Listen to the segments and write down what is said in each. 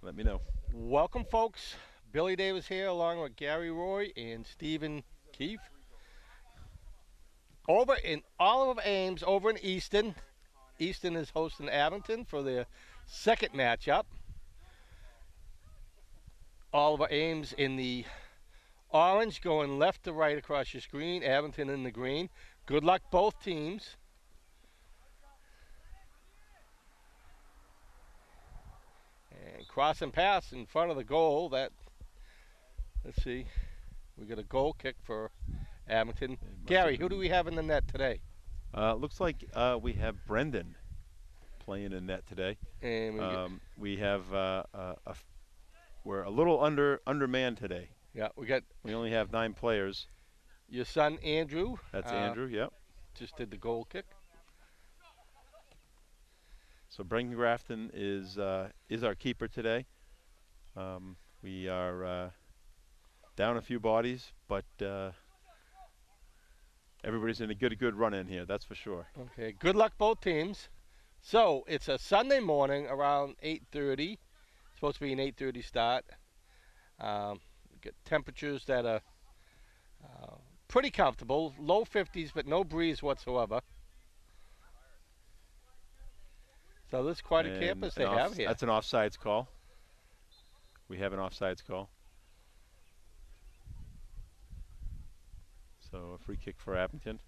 let me know. Welcome, folks. Billy Davis here, along with Gary Roy and Stephen Keefe. Over in Olive Ames, over in Easton. Easton is hosting Abington for their second matchup. Oliver Ames in the orange, going left to right across your screen. Abington in the green. Good luck, both teams. And cross and pass in front of the goal. Let's see. We got a goal kick for Abington. Gary, who do we have in the net today? Looks like we have Brendan playing in net today. And We have we're a little undermanned today. we got We only have 9 players. your son Andrew. That's Andrew. Yep. Just did the goal kick. So Brendan Grafton is our keeper today. We are down a few bodies, but everybody's in a good run in here. That's for sure. Okay. Good luck, both teams. So it's a Sunday morning around 8:30. Supposed to be an 8:30 start. Get temperatures that are pretty comfortable, low 50s, but no breeze whatsoever. So this is quite a And campus an they have here. That's an offsides call. We have an offsides call. So a free kick for Abington.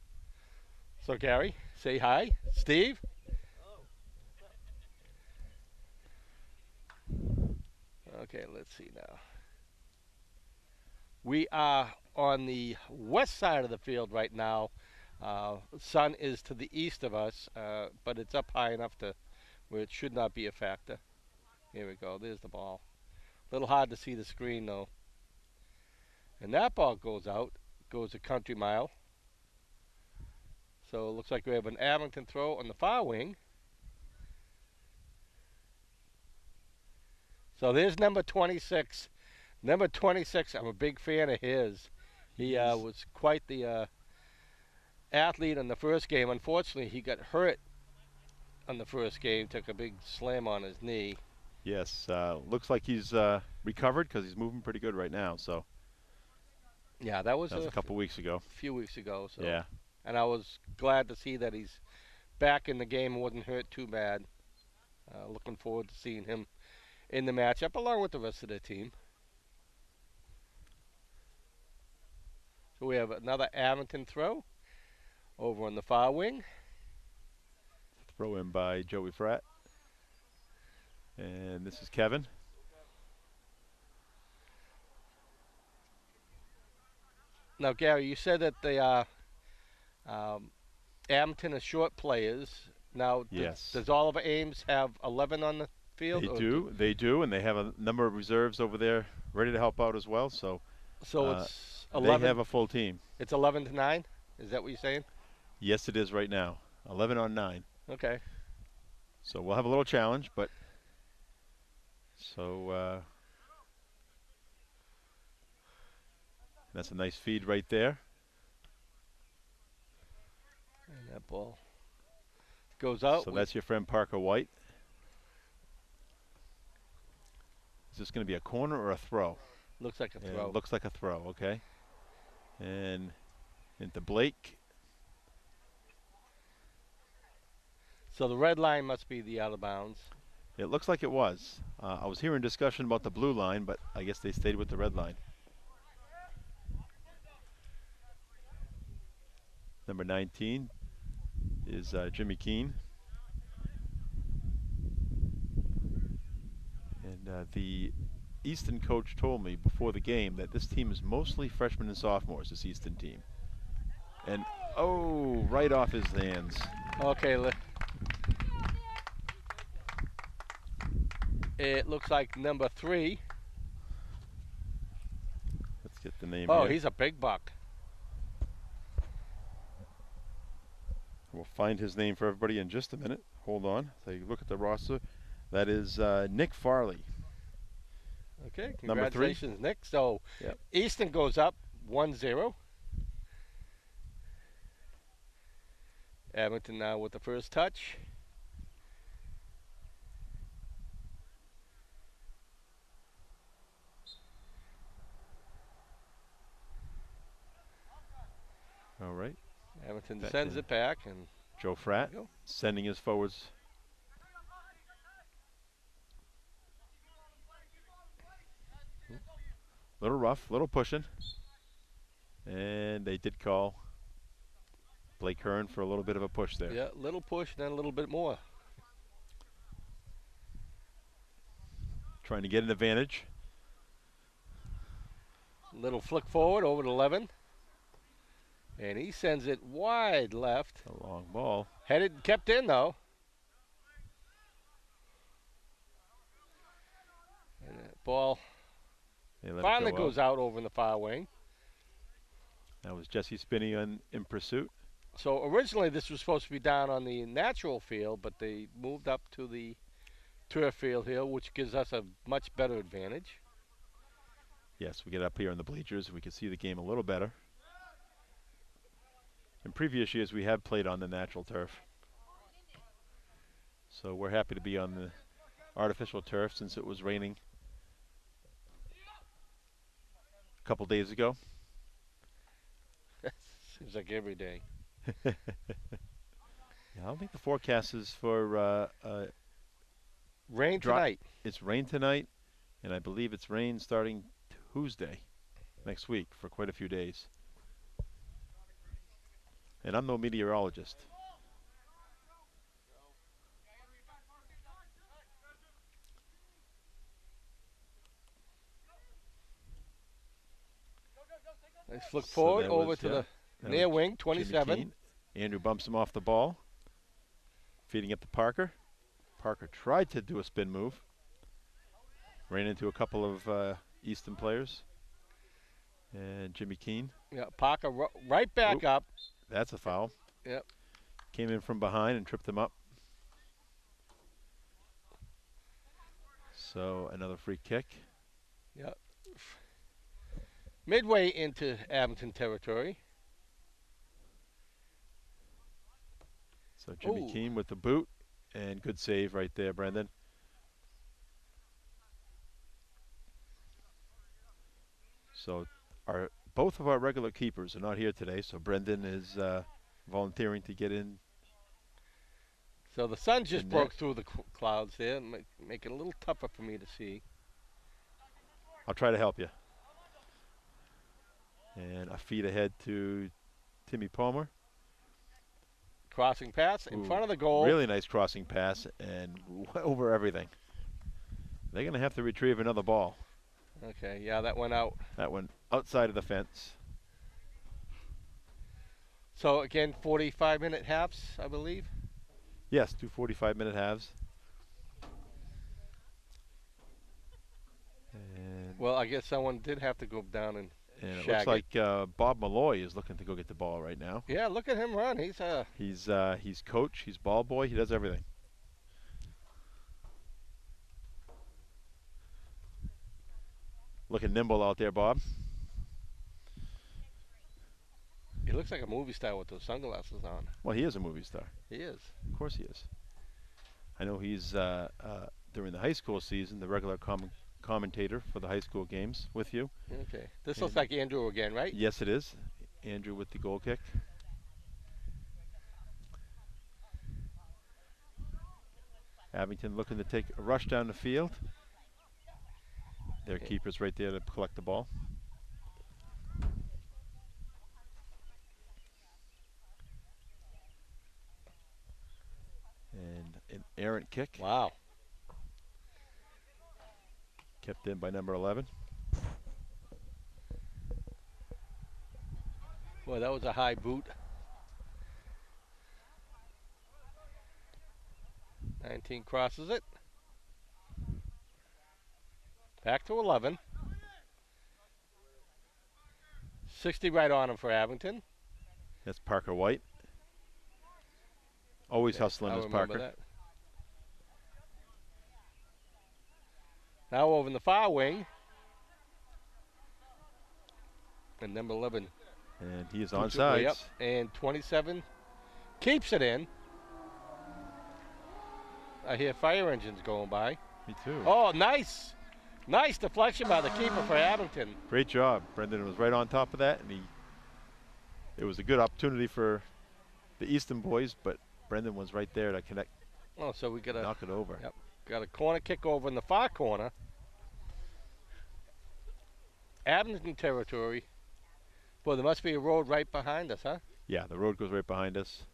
So Gary, say hi. Steve. Okay, let's see now. We are on the west side of the field right now. Sun is to the east of us, but it's up high enough to where it should not be a factor. Here we go. There's the ball. A little hard to see the screen though. And that ball goes out, goes a country mile. So it looks like we have an Abington throw on the far wing. So there's number 26. Number 26, I'm a big fan of his. He was quite the athlete in the first game. Unfortunately, he got hurt on the first game, took a big slam on his knee. Yes, looks like he's recovered because he's moving pretty good right now. So Yeah, that was a couple weeks ago. few weeks ago. So. Yeah. And I was glad to see that he's back in the game and wasn't hurt too bad. Looking forward to seeing him in the matchup along with the rest of the team. So we have another Abington throw over on the far wing. Throw in by Joey Fratt. And this is Kevin. Now, Gary, you said that the Abington is short players. Now, Yes. does Oliver Ames have 11 on the field? They do, and they have a number of reserves over there ready to help out as well. So it's 11. They have a full team. It's 11 to 9. Is that what you're saying? Yes, it is right now. 11 on 9. Okay. So we'll have a little challenge, but so that's a nice feed right there. And that ball goes out. So that's your friend Parker White. Is this going to be a corner or a throw? Looks like a Yeah, throw. looks like a throw, okay. And into Blake. So the red line must be the out of bounds. It looks like it was. I was hearing discussion about the blue line, but I guess they stayed with the red line. Number 19 is Jimmy Keene. And the Easton coach told me before the game that this team is mostly freshmen and sophomores, this Easton team. And, oh, right off his hands. Okay. It looks like number 3. Let's get the name Oh, here. he's a big buck. We'll find his name for everybody in just a minute. Hold on. So you look at the roster. That is Nick Farley. Okay, Number 3. congratulations, Nick. So Yep. Easton goes up 1-0. Abington now with the first touch. Abington Back sends to it back, and Joe Fratt go. sending his forwards. Little rough, little pushing. And they did call Blake Hearn for a little bit of a push there. Yeah, little push, then a little bit more. Trying to get an advantage. Little flick forward over to Levin. And he sends it wide left. A long ball. Headed, kept in though. And the ball finally goes out over in the far wing. That was Jesse Spinney in pursuit. So originally this was supposed to be down on the natural field, but they moved up to the turf field here, which gives us a much better advantage. Yes, we get up here in the bleachers. We can see the game a little better. In previous years, we have played on the natural turf. So we're happy to be on the artificial turf since it was raining a couple days ago. Seems like every day. Yeah, I don't think the forecast is for rain tonight. It's rain tonight, and I believe it's rain starting Tuesday next week for quite a few days. And I'm no meteorologist. Let's flick forward over to the near wing, 27. Andrew bumps him off the ball. Feeding it to Parker. Parker tried to do a spin move. Ran into a couple of Easton players. And Jimmy Keene. Yeah, Parker right back up. That's a foul. Yep. Came in from behind and tripped him up. So another free kick. Yep. Midway into Abington territory. So Jimmy Keene with the boot, and good save right there, Brendan. So both of our regular keepers are not here today, so Brendan is volunteering to get in. So the sun just broke through the clouds there, make it a little tougher for me to see. I'll try to help you. And a feed ahead to Timmy Palmer. Crossing pass in front of the goal. Really nice crossing pass and over everything. They're going to have to retrieve another ball. Okay, yeah, that went out. That went outside of the fence. So again, 45-minute halves, I believe. Yes, 2 45-minute halves. And well, I guess someone did have to go down and it looks like Bob Malloy is looking to go get the ball right now. Yeah, look at him run. He's coach. He's ball boy. He does everything. Looking nimble out there, Bob. He looks like a movie star with those sunglasses on. Well, he is a movie star. He is. Of course he is. I know he's, during the high school season, the regular commentator for the high school games with you. Okay. This looks like Andrew again, right? Yes, it is. Andrew with the goal kick. Abington looking to take a rush down the field. Their keeper's right there to collect the ball. And an errant kick. Wow. Kept in by number 11. Boy, that was a high boot. 19 crosses it. Back to 11. 60 right on him for Abington. That's Parker White. Always hustling as Parker. That. Now over in the far wing. And number 11. And he is onside. Yep. And 27 keeps it in. I hear fire engines going by. Me too. Oh, nice. Nice deflection by the keeper for Abington. Great job. Brendan was right on top of that, and it was a good opportunity for the Easton boys, but Brendan was right there to connect, Oh, so we got knock it over. yep, got a corner kick over in the far corner. Abington territory. Boy, there must be a road right behind us, huh? Yeah, the road goes right behind us.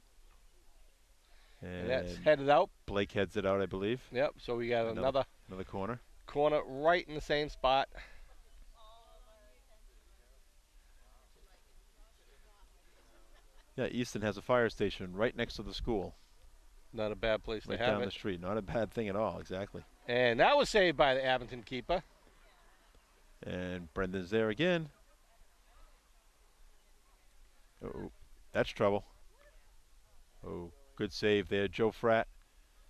And that's And headed out. Blake heads it out, I believe. Yep, so we got another corner. corner right in the same spot. Yeah, Easton has a fire station right next to the school, Not a bad place right to have down it. the street. Not a bad thing at all, exactly. And that was saved by the Abington keeper. And Brendan's there again. Oh, that's trouble. Oh, good save there, Joe Fratt.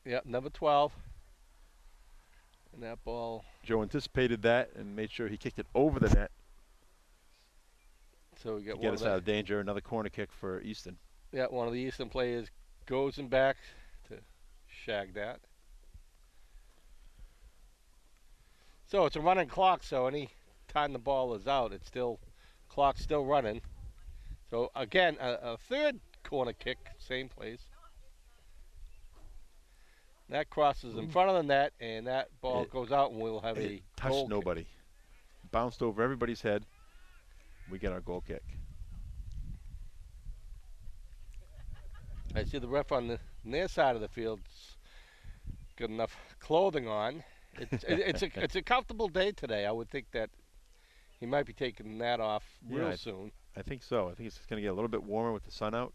Yep, number 12. And that ball. Joe anticipated that and made sure he kicked it over the net So we got to one get of us out of danger. Another corner kick for Easton. Yeah, one of the Easton players goes in back to shag that. So it's a running clock, so any time the ball is out, it's still clock's still running. So again, a third corner kick, same place. That crosses in front of the net, and that ball goes out, and we'll have a touched goal nobody. Bounced over everybody's head. We get our goal kick. I see the ref on the near side of the field's got enough clothing on. It's a comfortable day today. I would think that he might be taking that off real soon. I think so. I think it's going to get a little bit warmer with the sun out.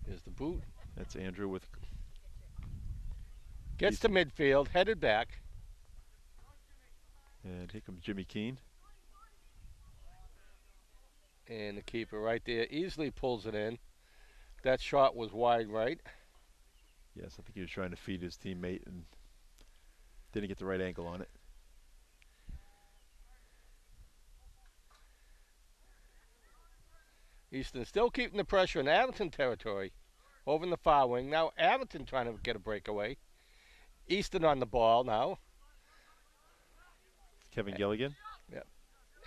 Here's the boot. That's Andrew with. Gets to midfield, headed back. And here comes Jimmy Keene. And the keeper right there easily pulls it in. That shot was wide right. Yes, I think he was trying to feed his teammate and didn't get the right angle on it. Easton still keeping the pressure in Abington territory. Over in the far wing. Now Abington trying to get a breakaway. Easton on the ball now. Kevin Gilligan. Yep.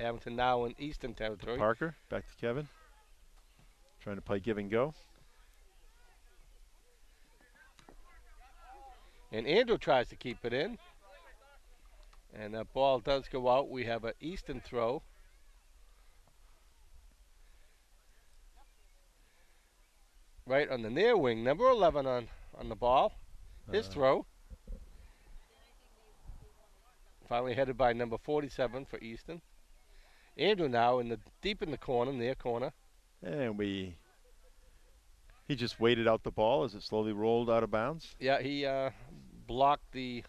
Abington now in Easton territory. Parker, back to Kevin. Trying to play give and go. And Andrew tries to keep it in. And that ball does go out. We have an Easton throw. Right on the near wing. Number 11 on the ball. His throw. Finally headed by number 47 for Easton. Andrew now deep in the corner, near corner. And he just waited out the ball as it slowly rolled out of bounds. Yeah, he blocked the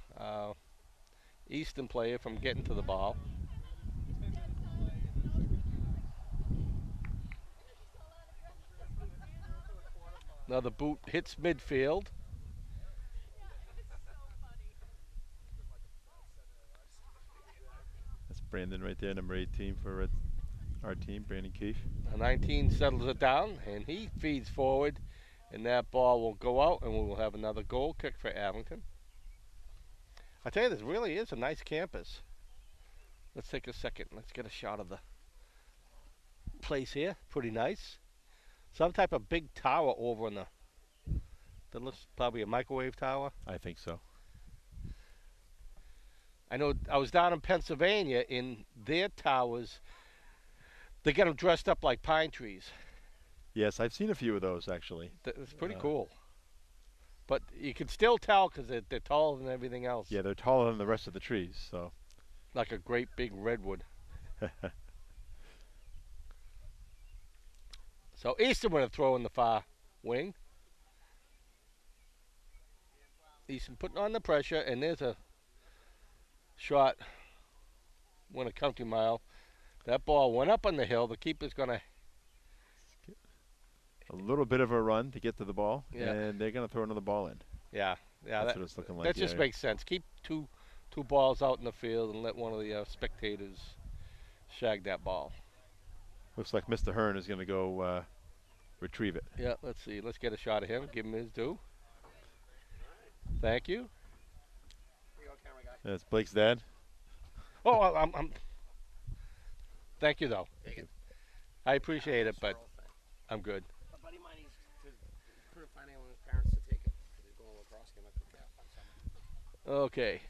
Easton player from getting to the ball. Now the boot hits midfield. That's Brandon right there, number 18 for our team, Brandon Keefe. A 19 settles it down, and he feeds forward, and that ball will go out, and we will have another goal kick for Abington. I tell you, this really is a nice campus. Let's take a second. Let's get a shot of the place here. Pretty nice. Some type of big tower over in that looks probably a microwave tower. I think so. I know I was down in Pennsylvania in their towers. They get them dressed up like pine trees. Yes, I've seen a few of those actually. It's pretty cool. But you can still tell because they're taller than everything else. Yeah, they're taller than the rest of the trees, so. Like a great big redwood. So Easton with a throw in the far wing. Easton putting on the pressure, and there's a shot. Went a country mile. That ball went up on the hill. The keeper's going to. A little bit of a run to get to the ball, Yeah. and they're going to throw another ball in. Yeah. That's what it's looking like. That just makes sense. Keep two balls out in the field and let one of the spectators shag that ball. Looks like Mr. Hearn is going to go retrieve it. Yeah, let's see. Let's get a shot of him. Give him his due. Thank you. That's Blake's dad. Oh, I'm thank you, though. I appreciate it, but I'm good. A buddy of mine, he's couldn't find anyone with his parents to take him because he's going to lacrosse game at Cookout on summer. Okay.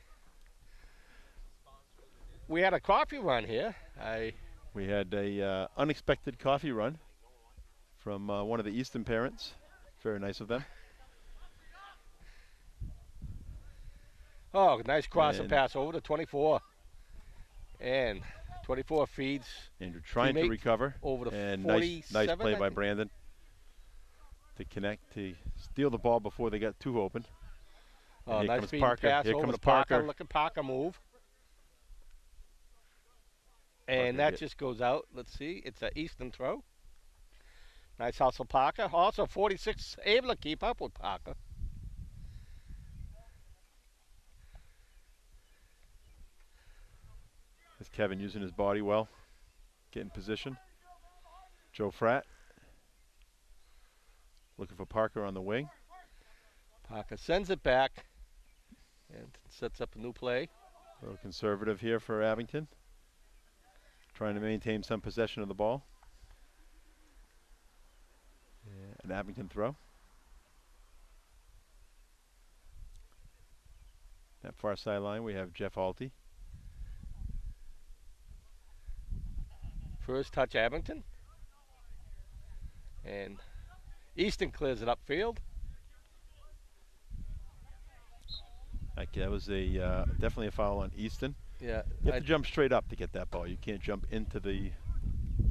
We had a coffee run here. We had a unexpected coffee run from one of the Easton parents. Very nice of them. Oh, nice cross and And pass over to 24. And 24 feeds Andrew trying to teammate recover. over to And 47. nice play I by think. Brandon to connect, to steal the ball before they got too open. Oh, Here nice comes feed Parker. pass Here over comes to Parker. Parker. Look at Parker move. And Parker that just goes out. Let's see. It's an Easton throw. Nice hustle, Parker. Also, 46 able to keep up with Parker. Is Kevin using his body well? Getting position. Joe Fratt looking for Parker on the wing. Parker sends it back and sets up a new play. A little conservative here for Abington. Trying to maintain some possession of the ball. An Abington throw. That far sideline, we have Jeff Alty. First touch, Abington. And Easton clears it upfield. That was a definitely a foul on Easton. Yeah, You have to jump straight up to get that ball. You can't jump into the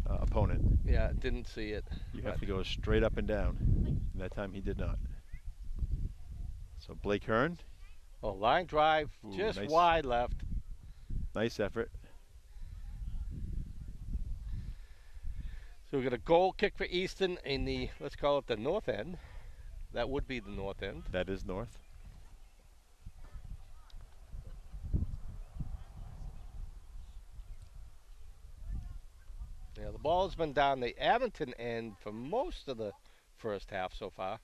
opponent. yeah, didn't see it. You have to go straight up and down. And that time he did not. So Blake Hearn, Oh, line drive, Ooh, just nice. wide left. nice effort. So we got a goal kick for Easton in the, let's call it the north end. That would be the north end. That is north. Yeah, the ball's been down the Abington end for most of the first half so far.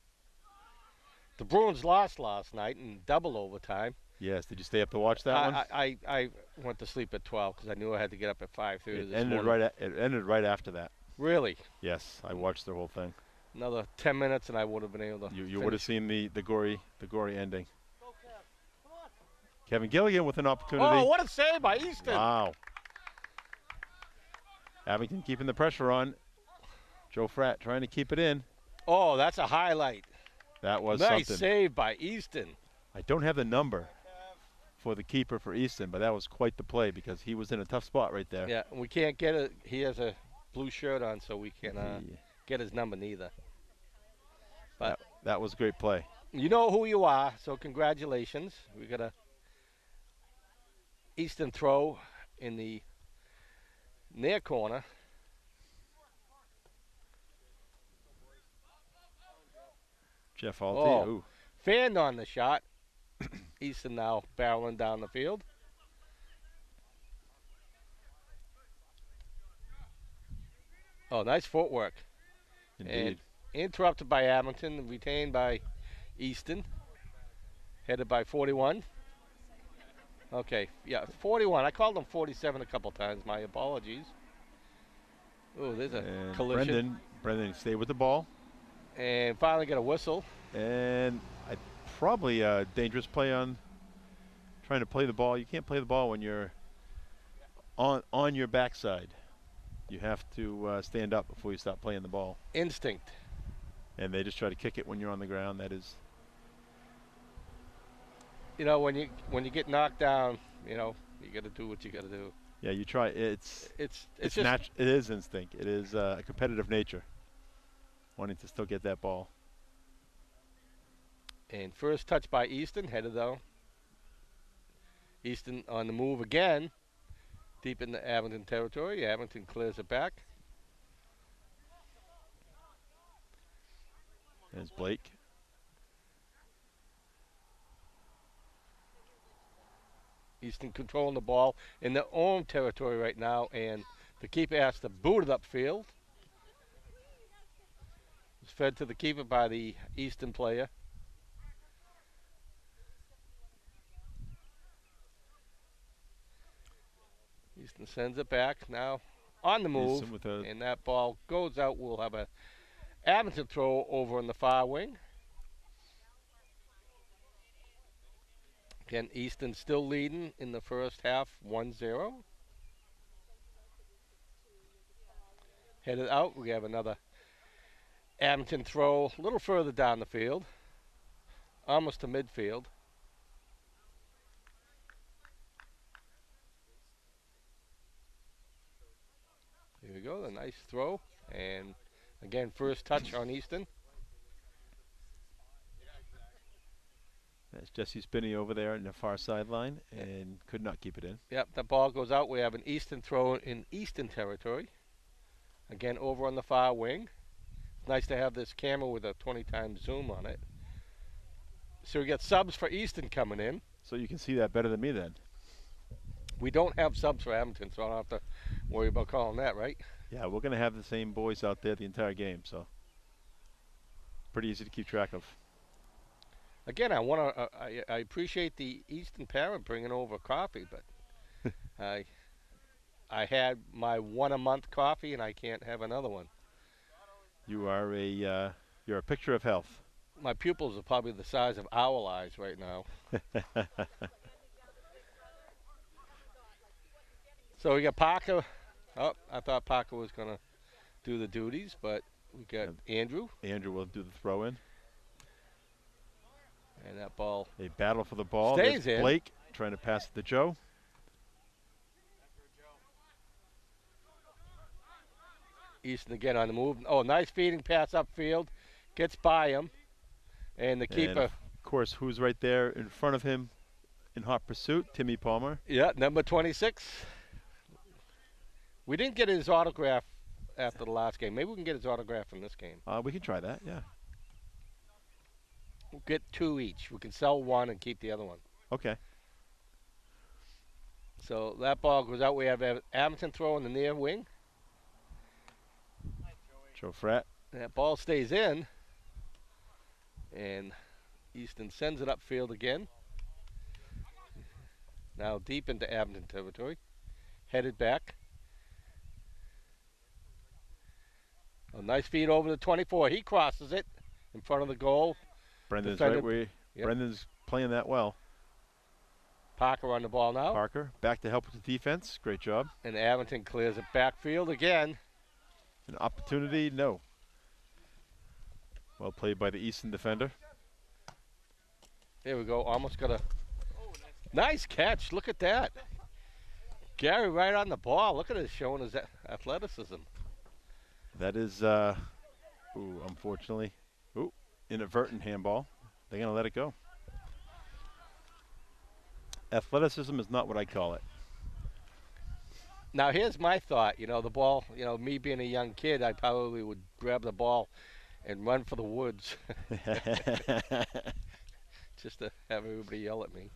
The Bruins lost last night in double overtime. Yes, did you stay up to watch that one? I went to sleep at 12 because I knew I had to get up at 5:30 It this ended morning. it ended right after that. Really? Yes, I watched the whole thing. Another 10 minutes and I would have been able to You would have finish. seen the gory ending. Kevin Gilligan with an opportunity. Oh, what a save by Easton. Wow. Abington keeping the pressure on. Joe Fratt trying to keep it in. Oh, that's a highlight. That was Nice something. save by Easton. I don't have the number for the keeper for Easton, but that was quite the play because he was in a tough spot right there. Yeah, we can't get it. He has a blue shirt on, so we can He- get his number neither. But that was a great play. you know who you are, so congratulations. We got a Easton throw in the near corner. Jeff Alty. Oh. Ooh. Fanned on the shot. Easton now barreling down the field. Oh, nice footwork. Indeed. Interrupted by Abington, retained by Easton. Headed by 41. Okay, yeah, 41. I called him 47 a couple times. My apologies. Oh, there's a And collision. Brendan stayed with the ball. And finally got a whistle. And probably a dangerous play on trying to play the ball. You can't play the ball when you're on your backside. You have to stand up before you stop playing the ball. Instinct. And they just try to kick it when you're on the ground. That is, You know, when you get knocked down, you know, you got to do what you got to do. yeah. You try. It's It's just it is instinct. It is a competitive nature, wanting to still get that ball. and first touch by Easton, headed though. Easton on the move again, deep in the Abington territory. Abington clears it back. There's Blake. Easton controlling the ball in their own territory right now, and the keeper has to boot it upfield. It's fed to the keeper by the Easton player. Easton sends it back. Now on the move, Easton with a and that ball goes out. We'll have a Abington throw over on the far wing. Again, Easton still leading in the first half, 1-0. Headed out, we have another Abington throw a little further down the field, almost to midfield. Here we go, a nice throw, and again, first touch on Easton. that's Jesse Spinney over there in the far sideline and could not keep it in. Yep, the ball goes out. We have an Easton throw in Easton territory. Again, over on the far wing. Nice to have this camera with a 20 times zoom on it. So we got subs for Easton coming in. So you can see that better than me then. We don't have subs for Abington, so I don't have to worry about calling that, right? Yeah, we're going to have the same boys out there the entire game, so pretty easy to keep track of. Again, I appreciate the Easton parent bringing over coffee, but I had my one a month coffee and I can't have another one. You are you're a picture of health. My pupils are probably the size of owl eyes right now. So we got Parker. Oh, I thought Parker was going to do the duties, but we got Andrew. Andrew will do the throw in. And that ball They battle for the ball. stays There's in. Blake trying to pass it to Joe. Easton again on the move. Oh, nice feeding pass upfield. Gets by him. And the And keeper. of course, who's right there in front of him in hot pursuit? Timmy Palmer. Yeah, number 26. We didn't get his autograph after the last game. Maybe we can get his autograph in this game. We can try that, yeah. We'll get two each. We can sell one and keep the other one. Okay. So that ball goes out. We have Abington throw in the near wing. Joe Fratt. That ball stays in. And Easton sends it upfield again. Now deep into Abington territory. Headed back. A nice feed over to 24. He crosses it in front of the goal. Brendan's Defender- right where Yep. Brendan's playing that well. Parker on the ball now. Parker back to help with the defense. Great job. And Abington clears it backfield again. An opportunity, no. Well played by the Easton defender. There we go. Almost got a nice catch. Look at that. Gary right on the ball. Look at it showing his athleticism. That is, unfortunately, inadvertent handball. They're going to let it go. Athleticism is not what I call it. Now here's my thought. You know, the ball, me being a young kid, I probably would grab the ball and run for the woods just to have everybody yell at me.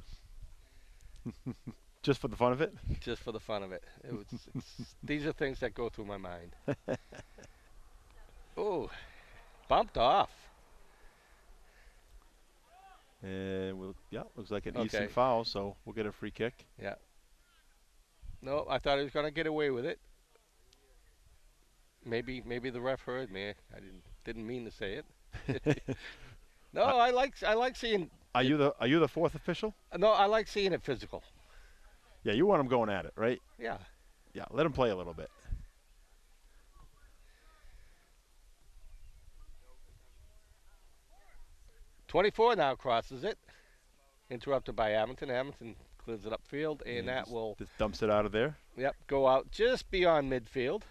Just for the fun of it? Just for the fun of it. These are things that go through my mind. Oh, bumped off. And looks like an Okay. Easton foul, so we'll get a free kick. Yeah. No, I thought he was going to get away with it. Maybe the ref heard me. I didn't mean to say it. No, I like seeing. Are you the fourth official? No, I like seeing it physical. Yeah, you want him going at it, right? Yeah. Yeah, let him play a little bit. .24 now crosses it. Interrupted by Abington. Abington clears it upfield, and that will just dumps it out of there. go out just beyond midfield.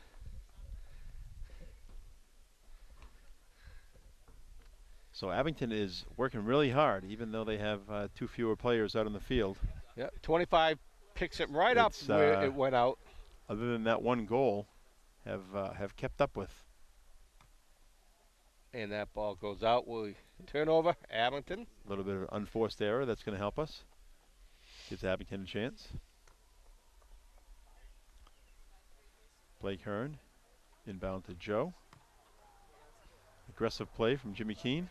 So Abington is working really hard, even though they have two fewer players out on the field. Yep. 25 picks it right up It's, where it went out. Other than that one goal, have kept up with. And that ball goes out. We turnover. Abington. A little bit of unforced error that's going to help us. Gives Abington a chance. Blake Hearn inbound to Joe. Aggressive play from Jimmy Keene.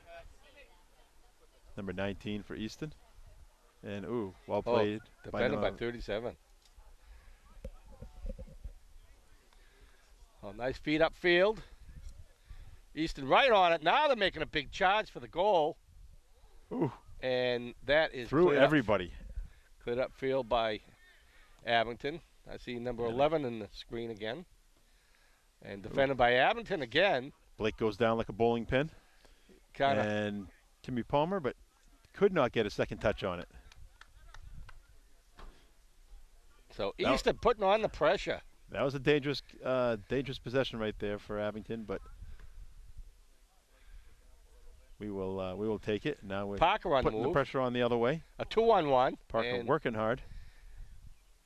Number 19 for Easton. And well played. Defended by 37. Oh, nice feed upfield. Easton right on it. Now they're making a big charge for the goal. Ooh, And that is through cleared everybody. Cleared up field by Abington. I see number 11 in the screen again. And defended by Abington again. Blake goes down like a bowling pin. Kinda. And Timmy Palmer, but could not get a second touch on it. So Easton putting on the pressure. That was a dangerous possession right there for Abington, but we will take it. Now we're Parker on putting the the move. pressure on the other way. A 2-on-1. Parker working hard.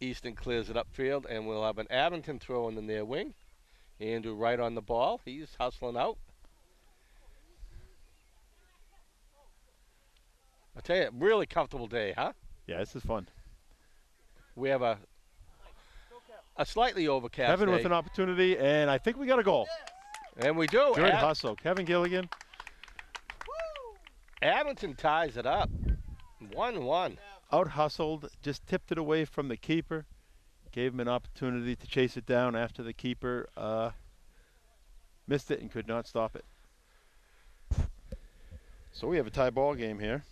Easton clears it upfield, and we'll have an Abington throw in the near wing. Andrew right on the ball. He's hustling out. I tell you, really comfortable day, huh? Yeah, this is fun. We have a slightly overcast Kevin day. with an opportunity, and I think we got a goal. And we do. Good hustle. Kevin Gilligan. Abington ties it up. 1-1. Out hustled, just tipped it away from the keeper. Gave him an opportunity to chase it down after the keeper missed it and could not stop it. So we have a tie ball game here.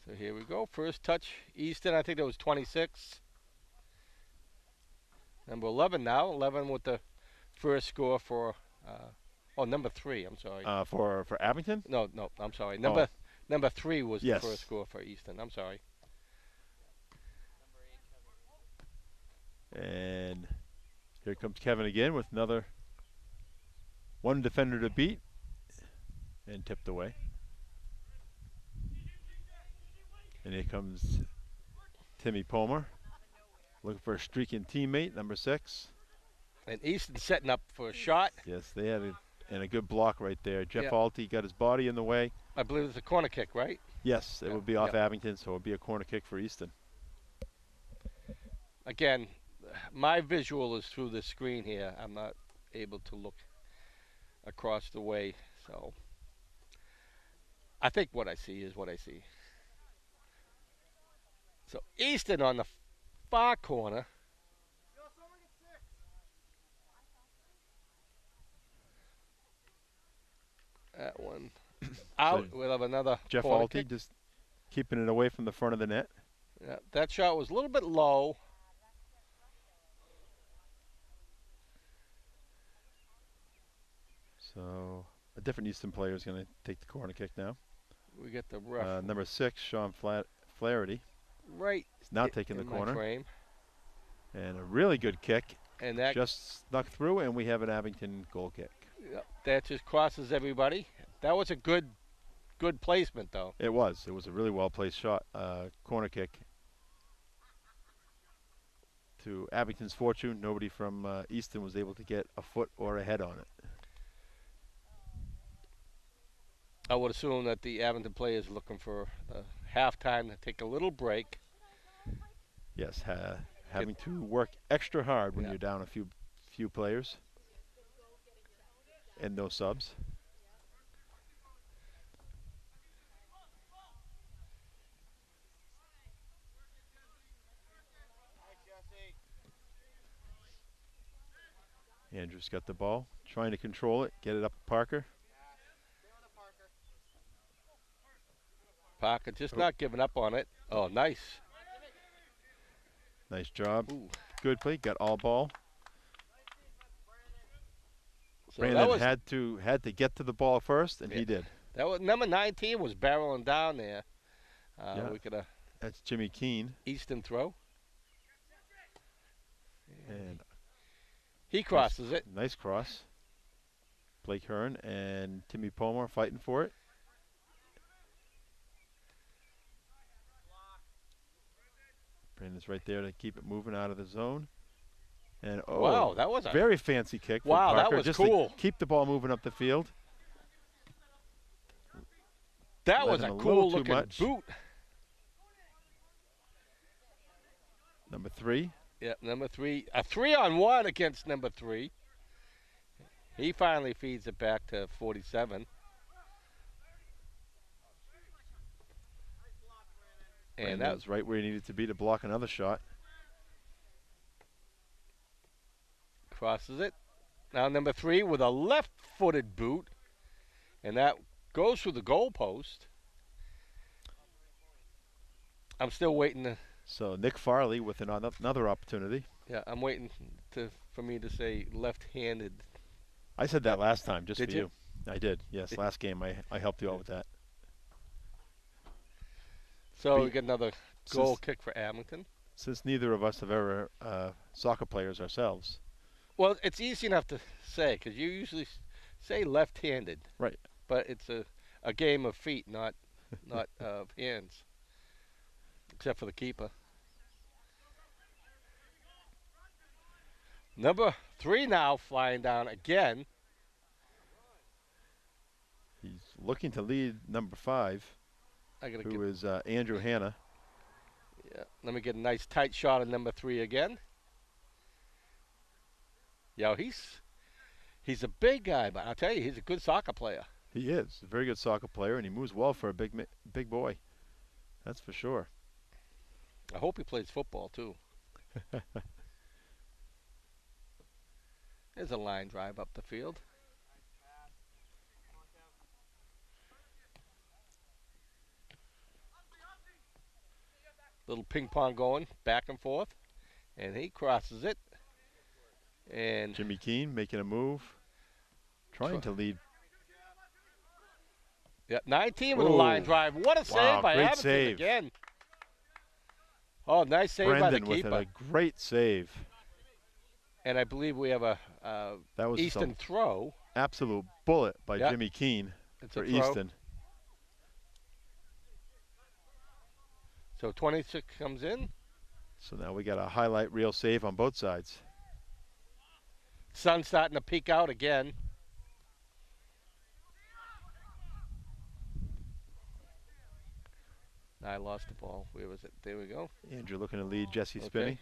So here we go. First touch, Easton. I think that was 26. Number 11 now. 11 with the first score for, number 3. I'm sorry. For Abington? No, I'm sorry. Number 3 was the first score for Easton. I'm sorry. And here comes Kevin again with another one defender to beat and tipped away. And here comes Timmy Palmer looking for a streaking teammate, number 6. And Easton setting up for a shot. Yes, they had a good block right there. Jeff Alty got his body in the way. I believe it's a corner kick, right? Yes, it would be off Abington, so it would be a corner kick for Easton. Again, my visual is through the screen here. I'm not able to look across the way, so I think what I see is what I see. So Easton on the far corner. That one out. So we'll have another Jeff corner Alty kick. just keeping it away from the front of the net. Yeah, that shot was a little bit low. So a different Easton player is going to take the corner kick now. We get the ref. Number 6, Sean Flaherty. Right. He's now taking the in my corner. frame. And a really good kick. And that just snuck through, and we have an Abington goal kick. Yep, that just crosses everybody. That was a good placement, though. It was. It was a really well-placed shot. Corner kick. To Abington's fortune, nobody from Easton was able to get a foot or a head on it. I would assume that the Abington players are looking for halftime to take a little break. Yes, having to work extra hard when you're down a few players and no subs. Andrew's got the ball, trying to control it, get it up to Parker. Parker just not giving up on it. Oh, nice. Nice job. Ooh. Good play. Got all ball. So Brandon had to get to the ball first, and he did. That was number 19 was barreling down there. We could have. That's Jimmy Keene. Easton throw. And he crosses it. Nice cross. Blake Hearn and Timmy Palmer fighting for it. Brandon's right there to keep it moving out of the zone. And wow, that was a very fancy kick. From wow, Parker, that was just cool. To keep the ball moving up the field. That was a cool looking boot. Number 3. Yeah, number 3. A 3-on-1 against number 3. He finally feeds it back to 47. And Brandon that was right where he needed to be to block another shot. crosses it. Now number 3 with a left-footed boot. And that goes through the goalpost. I'm still waiting to. So Nick Farley with another opportunity. Yeah, I'm waiting for me to say left-handed. I said that last time just Did for you? I did. Yes, last game I helped you out with that. So we get another goal Since, kick for Abington. since neither of us have ever soccer players ourselves. Well, it's easy enough to say because you usually say left-handed. Right. But it's a game of feet, not of hands, except for the keeper. Number 3 now flying down again. He's looking to lead number 5, who is Andrew Hanna. Yeah, let me get a nice tight shot of number 3 again. Yo, he's a big guy, but I'll tell you, he's a good soccer player. He is a very good soccer player, and he moves well for a big boy. That's for sure. I hope he plays football too. There's a line drive up the field. Little ping pong going back and forth, and he crosses it. And Jimmy Keane making a move, trying to lead. Yeah, 19 with a line drive. What a save by great Abington save. again. Oh, nice save Brandon by the with keeper. a great save. And I believe we have a That was Easton throw. Absolute bullet by Yep. Jimmy Keane It's for a throw. Easton. So 26 comes in. So now we got a highlight reel save on both sides. Sun's starting to peek out again. I lost the ball. Where was it? There we go. Andrew looking to lead Jesse Okay. Spinney.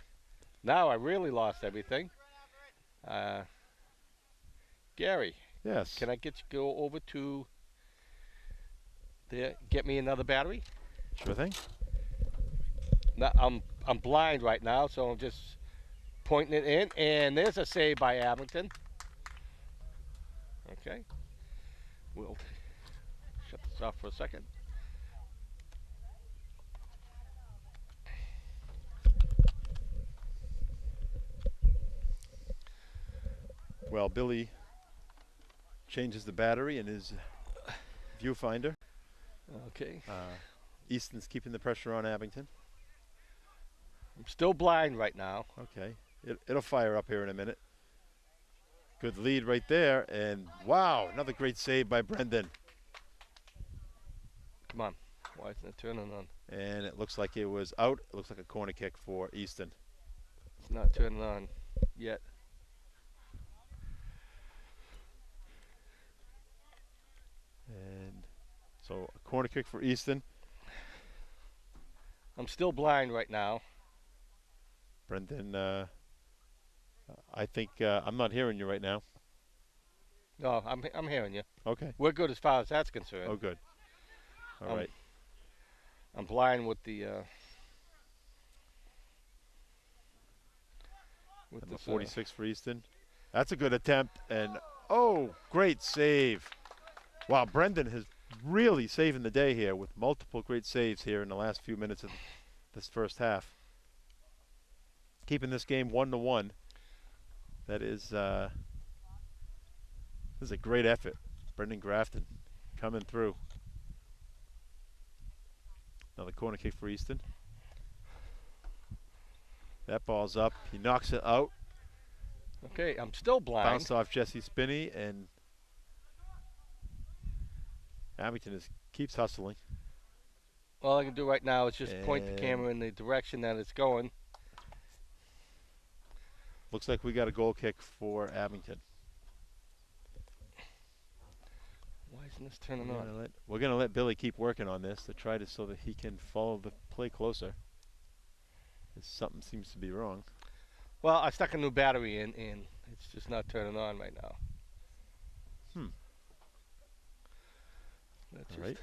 Now I really lost everything. Gary, Yes. can I go over to there? Get me another battery. Sure thing. No, I'm blind right now, so I'm just pointing it in, and there's a save by Abington. Okay, we'll shut this off for a second. Well, Billy changes the battery in his viewfinder. Okay, Easton's keeping the pressure on Abington. I'm still blind right now. Okay. It'll fire up here in a minute. Good lead right there. And wow, another great save by Brendan. Come on, why isn't it turning on? And it looks like it was out. It looks like a corner kick for Easton. It's not turning on yet. And so a corner kick for Easton. I'm still blind right now. Brendan, I think I'm not hearing you right now. No, I'm hearing you. Okay. We're good as far as that's concerned. Oh, good. All right. I'm blind with the Number 46 for Easton. That's a good attempt. And, oh, great save. Wow, Brendan is really saving the day here with multiple great saves here in the last few minutes of this first half. Keeping this game 1-1. That is, this is a great effort. Brendan Grafton coming through. Another corner kick for Easton. That ball's up. He knocks it out. Okay, I'm still blind. Bounced off Jesse Spinney, and Abington keeps hustling. All I can do right now is just point the camera in the direction that it's going. Looks like we got a goal kick for Abington. Why isn't this turning on? We're going to let Billy keep working on this to try to so that he can follow the play closer. Something seems to be wrong. Well, I stuck a new battery in, and it's just not turning on right now. All right.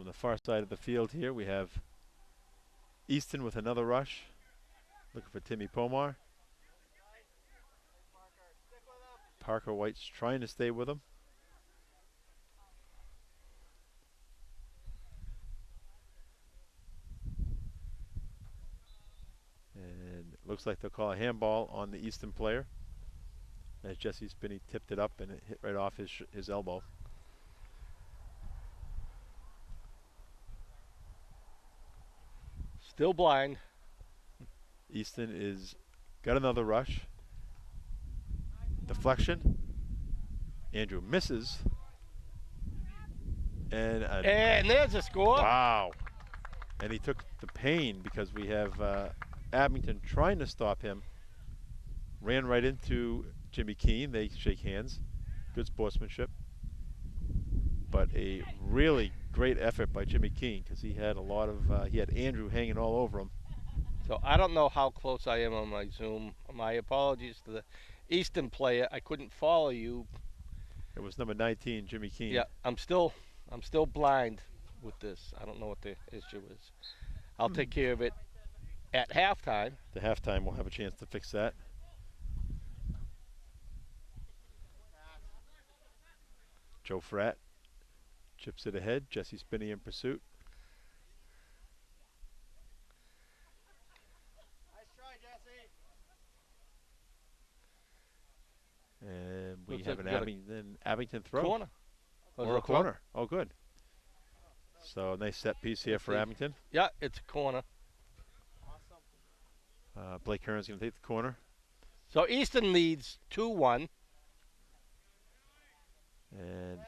on the far side of the field here, we have Easton with another rush. Looking for Timmy Pomar. Parker White's trying to stay with him. And it looks like they'll call a handball on the Easton player, as Jesse Spinney tipped it up and it hit right off his elbow. Still blind. Easton is got another rush. Deflection. Andrew misses. And there's a score. wow. And he took the pain because we have Abington trying to stop him. Ran right into Jimmy Keene. They shake hands. Good sportsmanship. But a really great effort by Jimmy Keene, because he had a lot of, he had Andrew hanging all over him. So I don't know how close I am on my Zoom. My apologies to the Easton player. I couldn't follow you. It was number 19, Jimmy Keene. Yeah, I'm still blind with this. I don't know what the issue is. I'll take care of it at halftime. The halftime, we'll have a chance to fix that. Joe Fratt chips it ahead. Jesse Spinney in pursuit. Nice try, Jesse. And we Looks have like an Abington throw. Corner. Or a corner. Oh, good. So nice set piece here for Abington. Yeah, it's a corner. Awesome. Blake Hearn's going to take the corner. So Easton leads 2-1. And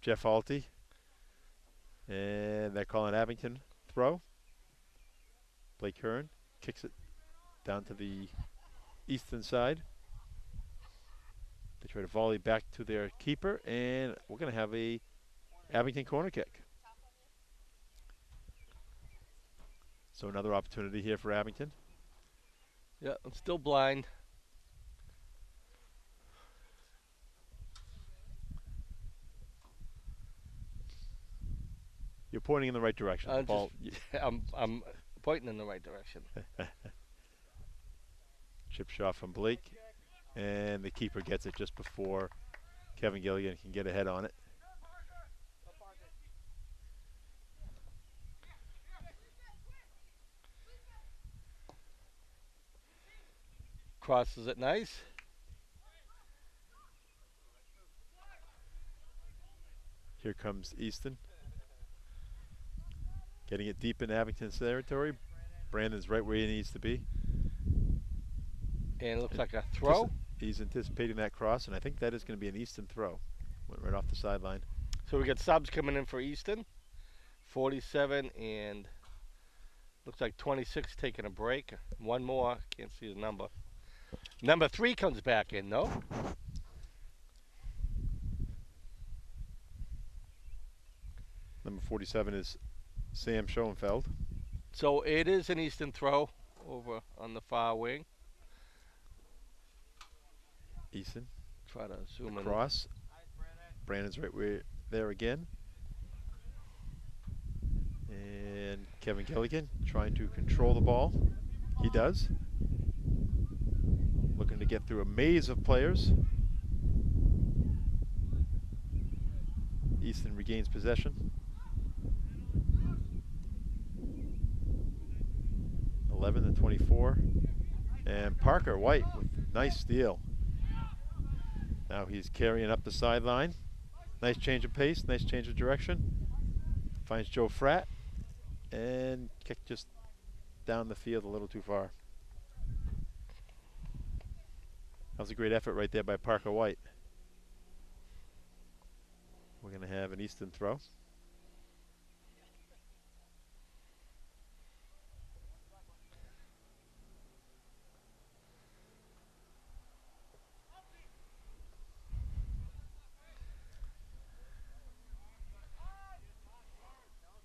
Jeff Alty. And they're calling Abington throw. Blake Hearn kicks it down to the Easton side. They try to volley back to their keeper, and we're going to have a Abington corner kick. So another opportunity here for Abington. Yeah, I'm still blind. You're pointing in the right direction. The ball, I'm pointing in the right direction. chip shot from Blake, and the keeper gets it just before Kevin Gilligan can get ahead on it. Crosses it nice. Here comes Easton. Getting it deep in Abington's territory. Brandon's right where he needs to be. And it looks like a throw. He's anticipating that cross, and I think that is going to be an Easton throw. Went right off the sideline. So we got subs coming in for Easton. 47 and looks like 26 taking a break. One more. Can't see the number. Number 3 comes back in, no? Number 47 is Sam Schoenfeld. So it is an Easton throw over on the far wing. Easton. Try to zoom in. Cross. Brandon's right where there again. And Kevin Gilligan trying to control the ball. He does. Looking to get through a maze of players. Easton regains possession. 11-24. And Parker White with nice steal. Now he's carrying up the sideline. Nice change of pace, nice change of direction. Finds Joe Fratt. And kick just down the field a little too far. That was a great effort right there by Parker White. We're going to have an Easton throw.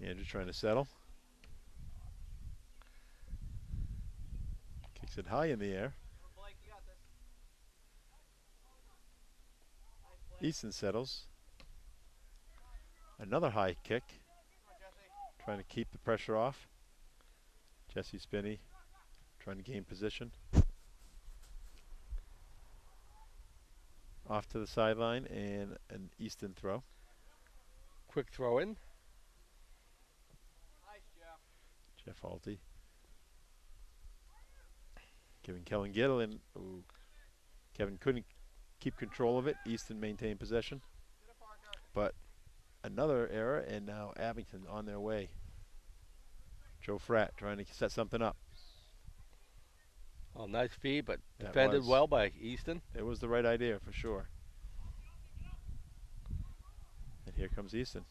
Andrew trying to settle. Kicks it high in the air. Easton settles. Another high kick. Trying to keep the pressure off. Jesse Spinney trying to gain position. Off to the sideline and an Easton throw. Quick throw in. Jeff Halty. Giving Kellen Gittleman. Ooh. Kevin couldn't keep control of it. Easton maintained possession. But another error, and now Abington on their way. Joe Fratt trying to set something up. Oh, nice feed, but That defended was. well by Easton. It was the right idea for sure. And here comes Easton.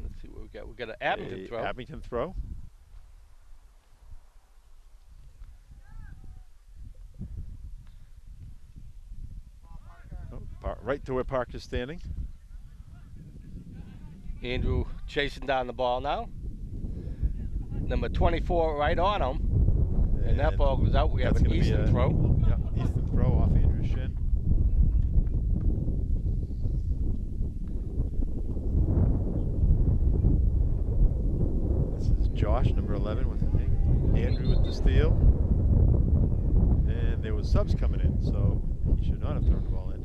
Let's see what we got. We got an Abington throw. Abington throw. Oh, right to where Parker's standing. Andrew chasing down the ball now. Number 24 right on him. And that ball goes out. We have that's an gonna be Easton a- throw. Yeah, Easton throw off Andrew's shin. This is Josh, number 11, with the thing. Andrew with the steal. And there was subs coming in, so he should not have thrown the ball in.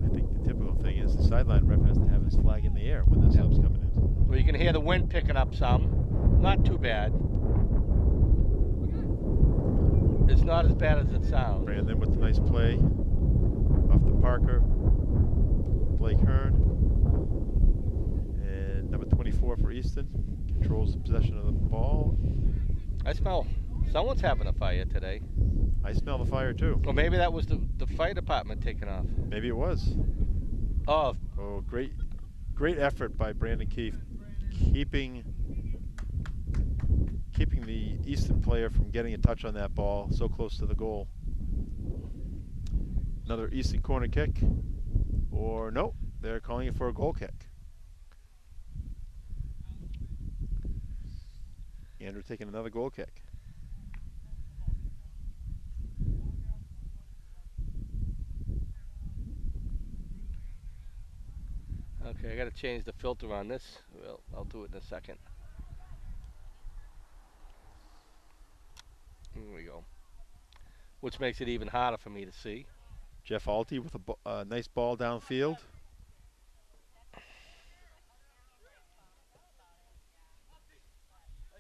I think the typical thing is the sideline ref has to have his flag in the air when the subs coming in. Well, you can hear the wind picking up some. Not too bad. It's not as bad as it sounds. Brandon with the nice play off the Parker. Blake Hearn. And number 24 for Easton. Controls the possession of the ball. I smell someone's having a fire today. I smell the fire too. Or maybe that was the fire department taking off. Maybe it was. Oh, Oh, great effort by Brandon Keefe. Keeping the Easton player from getting a touch on that ball so close to the goal. Another Easton corner kick. Or no, they're calling it for a goal kick. Andrew taking another goal kick. okay, I got to change the filter on this. Well, I'll do it in a second. Here we go. Which makes it even harder for me to see. Jeff Halty with a nice ball downfield.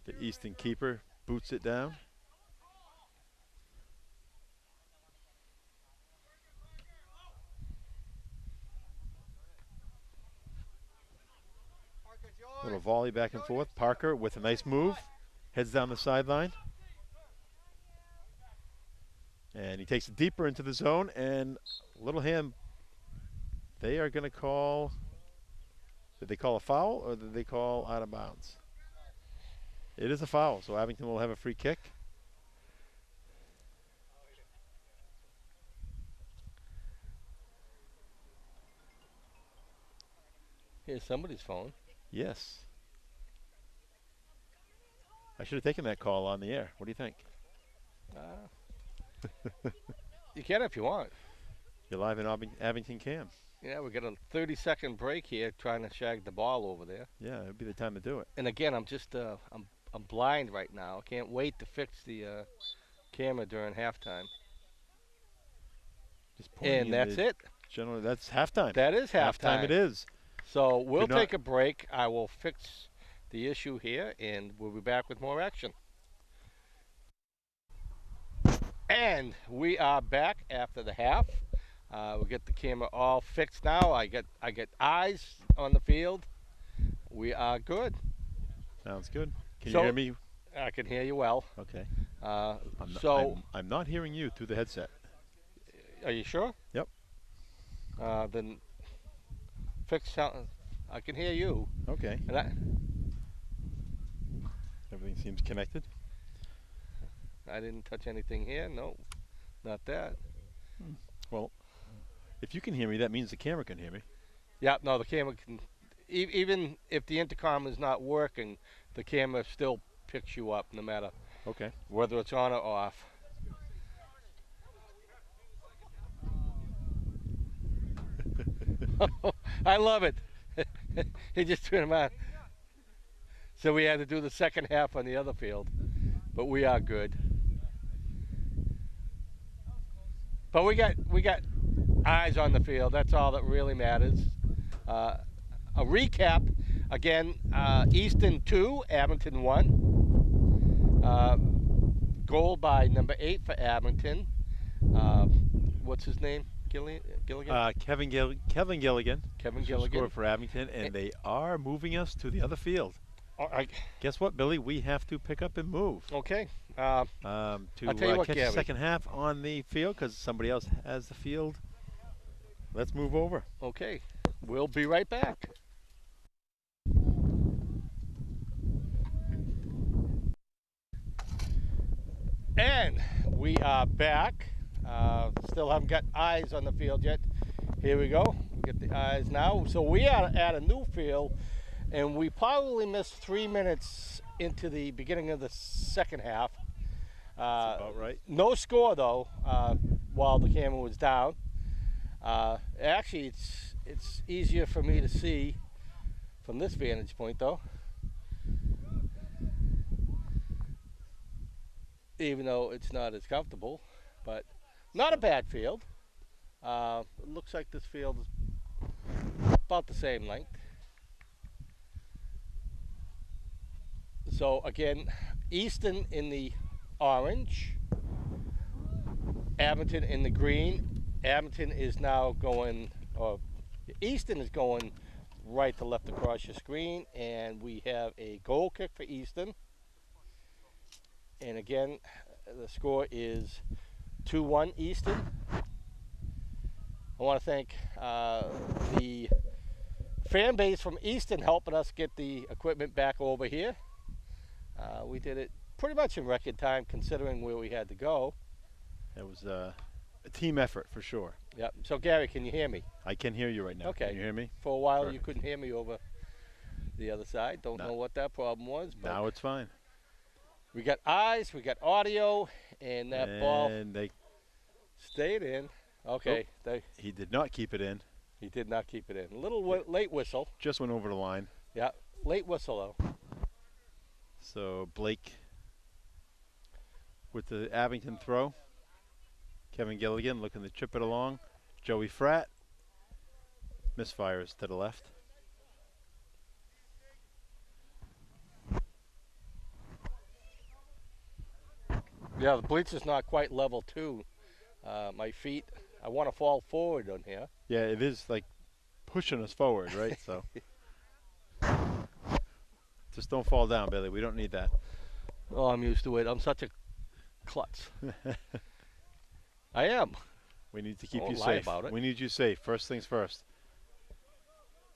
The Easton keeper boots it down. Little volley back and forth. Parker with a nice move. Heads down the sideline. And he takes it deeper into the zone. And little hand. They are going to call. Did they call a foul or did they call out of bounds? It is a foul, so Abington will have a free kick. Here's somebody's phone. Yes. I should have taken that call on the air. What do you think? You can if you want. You're live in Abington Cam. Yeah, we got a 30-second break here trying to shag the ball over there. Yeah, it would be the time to do it. And again, I'm just I'm blind right now. I can't wait to fix the camera during halftime. Just pointing And in that's the it. Generally, that's halftime. That is halftime. It is. So we'll Could not- take a break. I will fix the issue here, and we'll be back with more action. And we are back after the half. We get the camera all fixed now. I get eyes on the field. We are good. Sounds good. Can So- you hear me? I can hear you well. Okay. So I'm not hearing you through the headset. are you sure? Yep. Then fix sound. I can hear you. Okay. And Everything seems connected. I didn't touch anything here. No, not that. Well, if you can hear me, that means the camera can hear me. Yeah, no, the camera can. Even if the intercom is not working, the camera still picks you up, no matter Okay. whether it's on or off. I love it. He just turned him on. So we had to do the second half on the other field, but we are good. But we got eyes on the field. That's all that really matters. A recap again: Easton 2, Abington 1. Goal by number 8 for Abington. What's his name? Gilligan. Kevin Gilligan. Kevin who Gilligan. scored for Abington, and they are moving us to the other field. Guess what, Billy? We have to pick up and move. Okay. To I'll tell you what, catch Gary. the second half on the field because somebody else has the field. Let's move over. Okay. We'll be right back. And we are back. Still haven't got eyes on the field yet. Here we go. We get the eyes now. So we are at a new field, and we probably missed 3 minutes into the beginning of the second half. That's about right. No score though. While the camera was down. Actually, it's easier for me to see from this vantage point though. Even though it's not as comfortable, but not a bad field. It looks like this field is about the same length. So again, Easton in the orange, Abington in the green. Abington is now going, or Easton is going right to left across your screen, and we have a goal kick for Easton. And again, the score is 2-1 Easton. I want to thank the fan base from Easton helping us get the equipment back over here. We did it pretty much in record time considering where we had to go. It was a team effort for sure. Yep. So Gary, can you hear me? I can hear you right now. Okay. Can you hear me? For a while Perfect. you couldn't hear me over the other side. Don't know what that problem was. But Now it's fine. we got eyes, we got audio, and that ball they stayed in. Okay. he did not keep it in. He did not keep it in. A little late whistle. Just went over the line. Yeah, late whistle though. So Blake with the Abington throw. Kevin Gilligan looking to chip it along. Joey Fratt misfires to the left. Yeah, the bleacher's not quite level too. My feet, I want to fall forward on here. Yeah, it is like pushing us forward, right? So just don't fall down, Billy. We don't need that. Oh, I'm used to it. I'm such a klutz. I am. We need to keep Don't you lie safe. about it. We need you safe. First things first.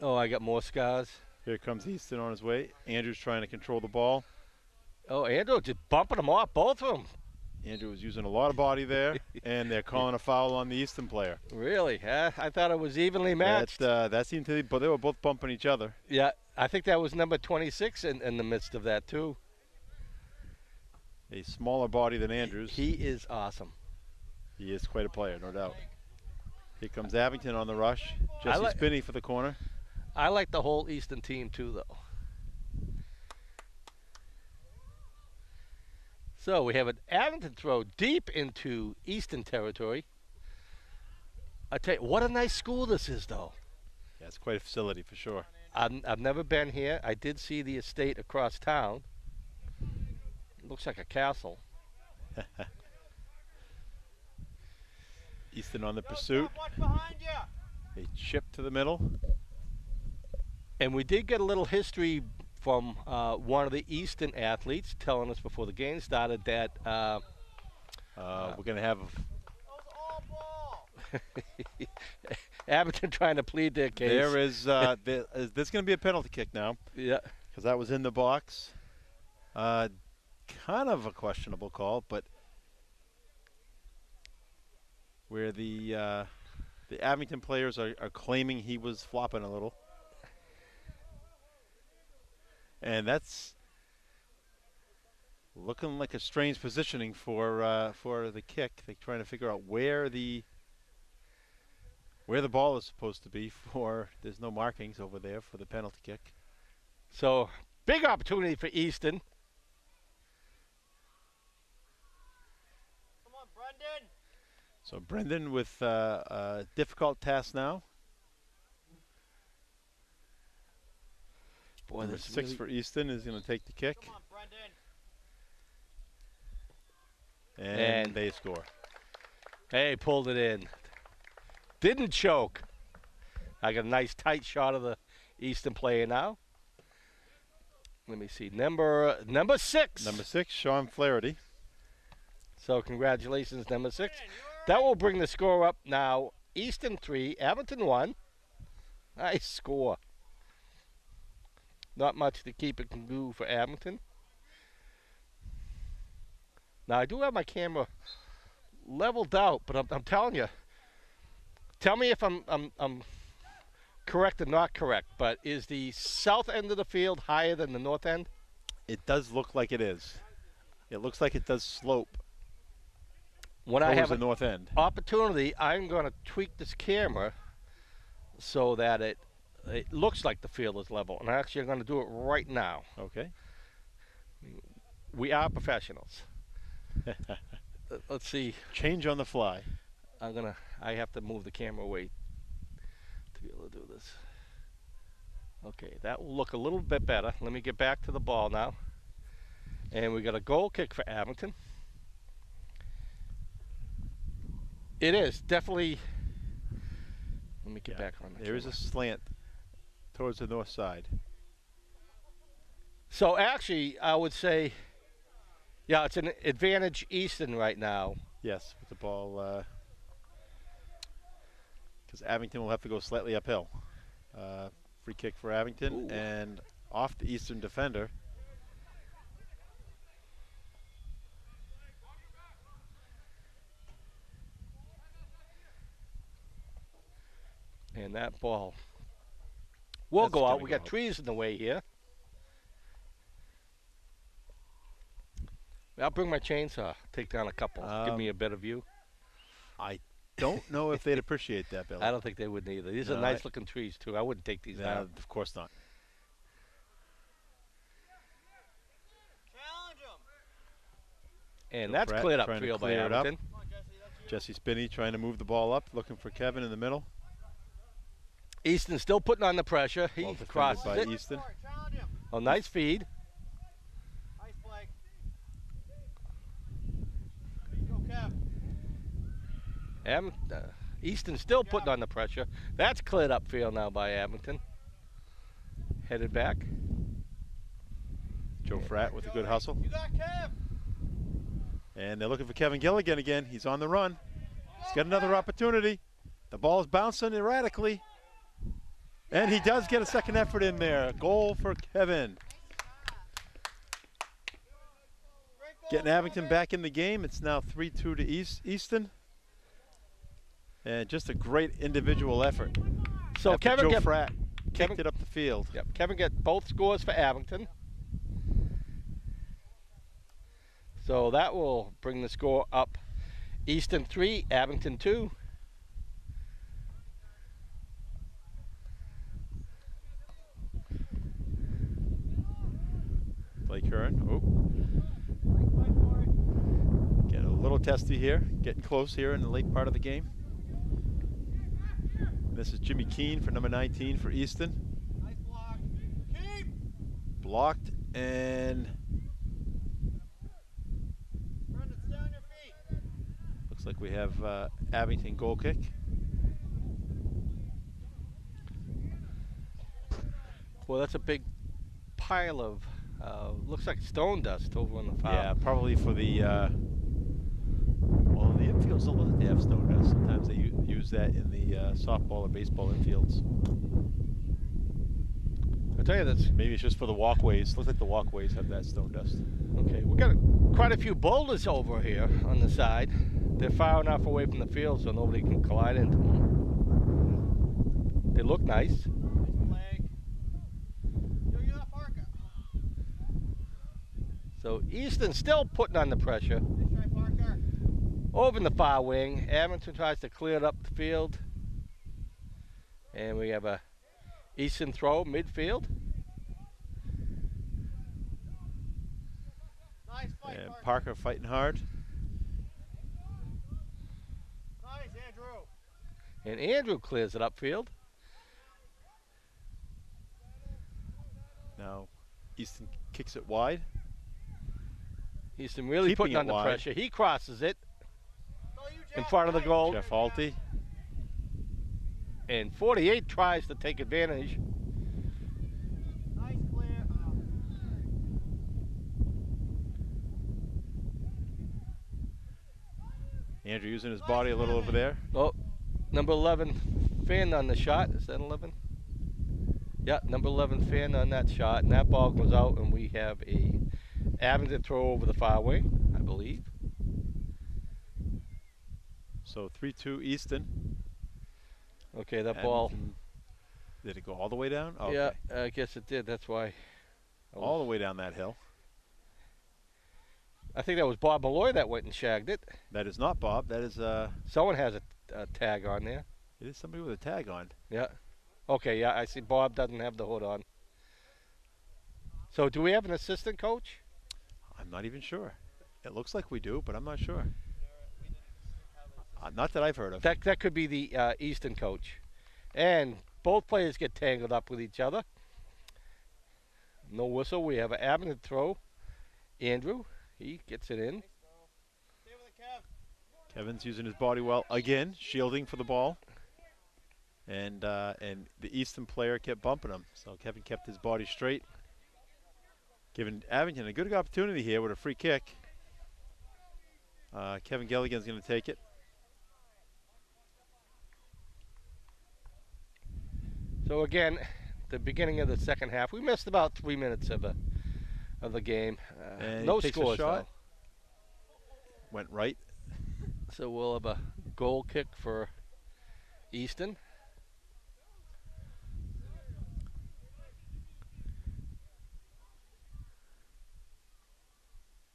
Oh, I got more scars. Here comes Easton on his way. Andrew's trying to control the ball. Oh, Andrew just bumping them off, both of them. Andrew was using a lot of body there, and they're calling a foul on the Easton player. Really? I thought it was evenly matched. That seemed to be, but they were both bumping each other. Yeah, I think that was number 26 in the midst of that too. A smaller body than Andrews. He is awesome. He is quite a player, no doubt. Here comes Abington on the rush. Jesse Spinney for the corner. I like the whole Easton team too, though. So we have an Abington throw deep into Easton territory. I tell you, what a nice school this is, though. Yeah, it's quite a facility for sure. I've never been here. I did see the estate across town. It looks like a castle. Easton on the pursuit. A chip to the middle. And we did get a little history from one of the Easton athletes telling us before the game started that we're going to have Abington trying to plead their case. there's going to be a penalty kick now. Yeah. Because that was in the box. Kind of a questionable call, but where the Abington players are claiming he was flopping a little. And that's looking like a strange positioning for the kick. They're trying to figure out where the ball is supposed to be for. There's no markings over there for the penalty kick. So big opportunity for Easton. Come on, Brendan. So Brendan with a difficult task now. Boy, Number this 6 really for Easton is going to take the kick. Come on, Brendan. And they score. Hey, pulled it in. Didn't choke. I got a nice tight shot of the Easton player now. Let me see. Number 6. Number 6, Sean Flaherty. So congratulations, number 6. That will bring the score up now. Easton 3, Abington 1. Nice score. Not much to keep it can do for Abington. Now I do have my camera leveled out, but I'm telling you. Tell me if I'm correct or not correct. But is the south end of the field higher than the north end? It does look like it is. It looks like it does slope When I towards have the an north end. opportunity, I'm going to tweak this camera so that it looks like the field is level. And actually, I'm going to do it right now. Okay. We are professionals. Let's see. Change on the fly. I have to move the camera away to be able to do this. Okay, that will look a little bit better. Let me get back to the ball now. And we got a goal kick for Abington. It is definitely. Let me get back on the There is a slant towards the north side. So actually, I would say, yeah, it's an advantage Easton right now. Yes, with the ball. Because Abington will have to go slightly uphill. Free kick for Abington. Ooh. And off the Eastern defender. And that ball will That's go out. gonna We go got out. trees in the way here. I'll bring my chainsaw, take down a couple, give me a better view. I don't know if they'd appreciate that, Billy. I don't think they would either. These are No, nice looking trees too. I wouldn't take these down. Of course not. Challenge him. And Joe that's Pratt cleared up trying to field by clear it up. Abington. Come on, Jesse. That's you. Jesse Spinney trying to move the ball up, looking for Kevin in the middle. Easton still putting on the pressure. He Well defended crosses by it. Easton. Challenge him. Oh, nice feed. Nice, Blake. Go, Kev. Easton still putting on the pressure. That's cleared up field now by Abington. Headed back. Joe Fratt with a good hustle. You got Kev. And they're looking for Kevin Gilligan again. He's on the run. He's got another opportunity. The ball is bouncing erratically. And he does get a second effort in there. Goal for Kevin. Getting Abington back in the game. It's now 3-2 to Easton. And just a great individual effort. So After Kevin Joe Fratt Kevin- kicked it up the field. Yep, Kevin get both scores for Abington. So that will bring the score up. Easton 3, Abington 2. Blake Hearn. Oh. Getting a little testy here. Getting close here in the late part of the game. This is Jimmy Keene for number 19 for Easton. Nice block. Keep. Blocked and Brendan, stay on your feet. looks like we have Abington goal kick. Well, that's a big pile of, looks like stone dust over on the foul. Yeah, probably for the, well, the infields don't look like they have stone dust. Sometimes they use that in the softball or baseball infields. I tell you, that's Maybe it's just for the walkways. Looks like the walkways have that stone dust. okay. We got quite a few boulders over here on the side. They're far enough away from the field so nobody can collide into them. They look nice. Flag. You're not Parker. So Easton still putting on the pressure. Nice try, Parker. Over in the far wing, Abington tries to clear it up the field. And we have a Easton throw midfield. Nice fight, And Parker. Parker fighting hard. Nice, Andrew. And Andrew clears it upfield. Now Easton kicks it wide. Easton really Keeping putting it on the wide. pressure. He crosses it Go you, in Jeff. front of the Nice. goal. Jeff Alty. And 48 tries to take advantage. Nice clear. Andrew using his body a little over there. Oh, number 11 fan on the shot. Is that 11? Yeah, number 11 fan on that shot. And that ball goes out, and we have a Abington throw over the far wing, I believe. So 3-2 Easton. Okay, that ball. Abington- Did it go all the way down? Oh, Yeah, okay. I guess it did. That's why. All the way down that hill. I think that was Bob Malloy that went and shagged it. That is not Bob. That is Someone has a tag on there. it is somebody with a tag on. Yeah. Okay, yeah, I see Bob doesn't have the hood on. So do we have an assistant coach? I'm not even sure. It looks like we do, but I'm not sure. Not that I've heard of. That could be the Easton coach. And both players get tangled up with each other. No whistle. We have an Abington throw. Andrew, he gets it in. Stay with the Kev. Kevin's using his body well again, shielding for the ball. And the Easton player kept bumping him, so Kevin kept his body straight, giving Abington a good opportunity here with a free kick. Kevin Gelligan's going to take it. So again, the beginning of the second half, we missed about 3 minutes of the game. And he No takes a scores shot. though. Went right. So we'll have a goal kick for Easton.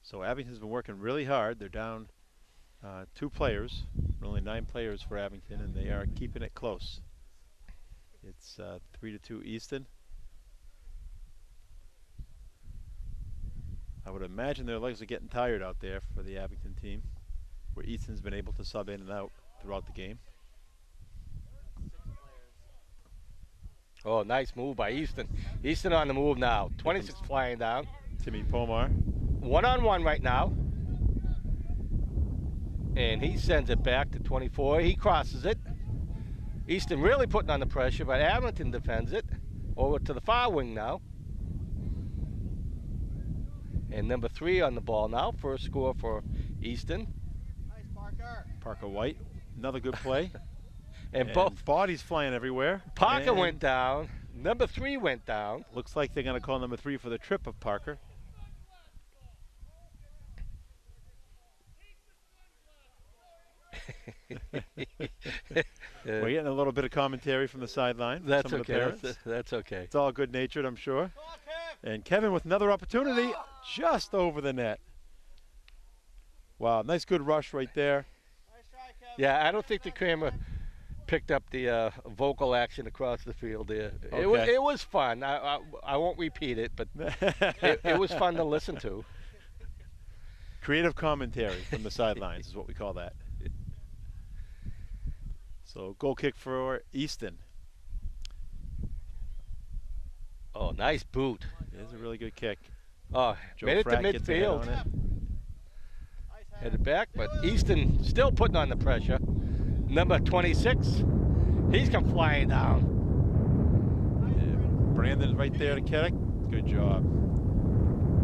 So Abington's been working really hard. They're down 2 players, only 9 players for Abington, and they are keeping it close. It's 3-2 Easton. I would imagine their legs are getting tired out there for the Abington team, where Easton's been able to sub in and out throughout the game. Oh, nice move by Easton. Easton on the move now. 26 flying down. Timmy Pomar. 1-on-1 right now. And he sends it back to 24. He crosses it. Easton really putting on the pressure, but Abington defends it. Over to the far wing now. And number 3 on the ball now. First score for Easton. Nice, Parker. Parker White, another good play. And both. Bodies flying everywhere. Parker And went down. Number 3 went down. Looks like they're going to call number 3 for the trip of Parker. We're getting a little bit of commentary from the sideline. from That's some of the okay. parents. That's okay. It's all good natured, I'm sure. Go on, Kev. And Kevin with another opportunity just over the net. Wow, nice good rush right there. Nice try, Kev. Yeah, I don't think the camera picked up the vocal action across the field there. Okay. It was fun. I won't repeat it, but it was fun to listen to. Creative commentary from the sidelines is what we call that. So goal kick for Easton. Oh, nice boot. It is a really good kick. Oh, Joe made it to Frack gets ahead midfield. on it. Nice Headed back, but Easton still putting on the pressure. Number 26, he's come flying down. Brandon's right there to kick. Good job.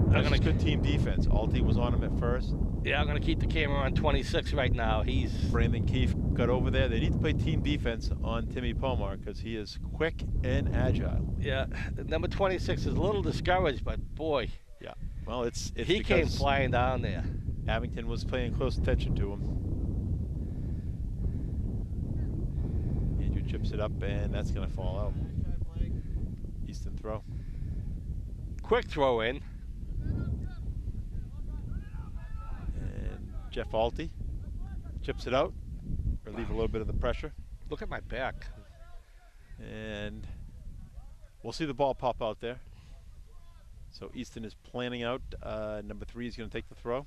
That's gonna- just good team defense. Alty was on him at first. Yeah, I'm going to keep the camera on 26 right now. He's Brandon Keefe got over there. They need to play team defense on Timmy Pomar because he is quick and agile. Yeah, number 26 is a little discouraged, but boy, Well, it's he came because flying down there. Abington was paying close attention to him. Chips it up, and that's going to fall out. Easton throw. Quick throw in. And Jeff Alty chips it out, relieve a little bit of the pressure. Look at my back. And we'll see the ball pop out there. So Easton is planning out. Number 3 is going to take the throw.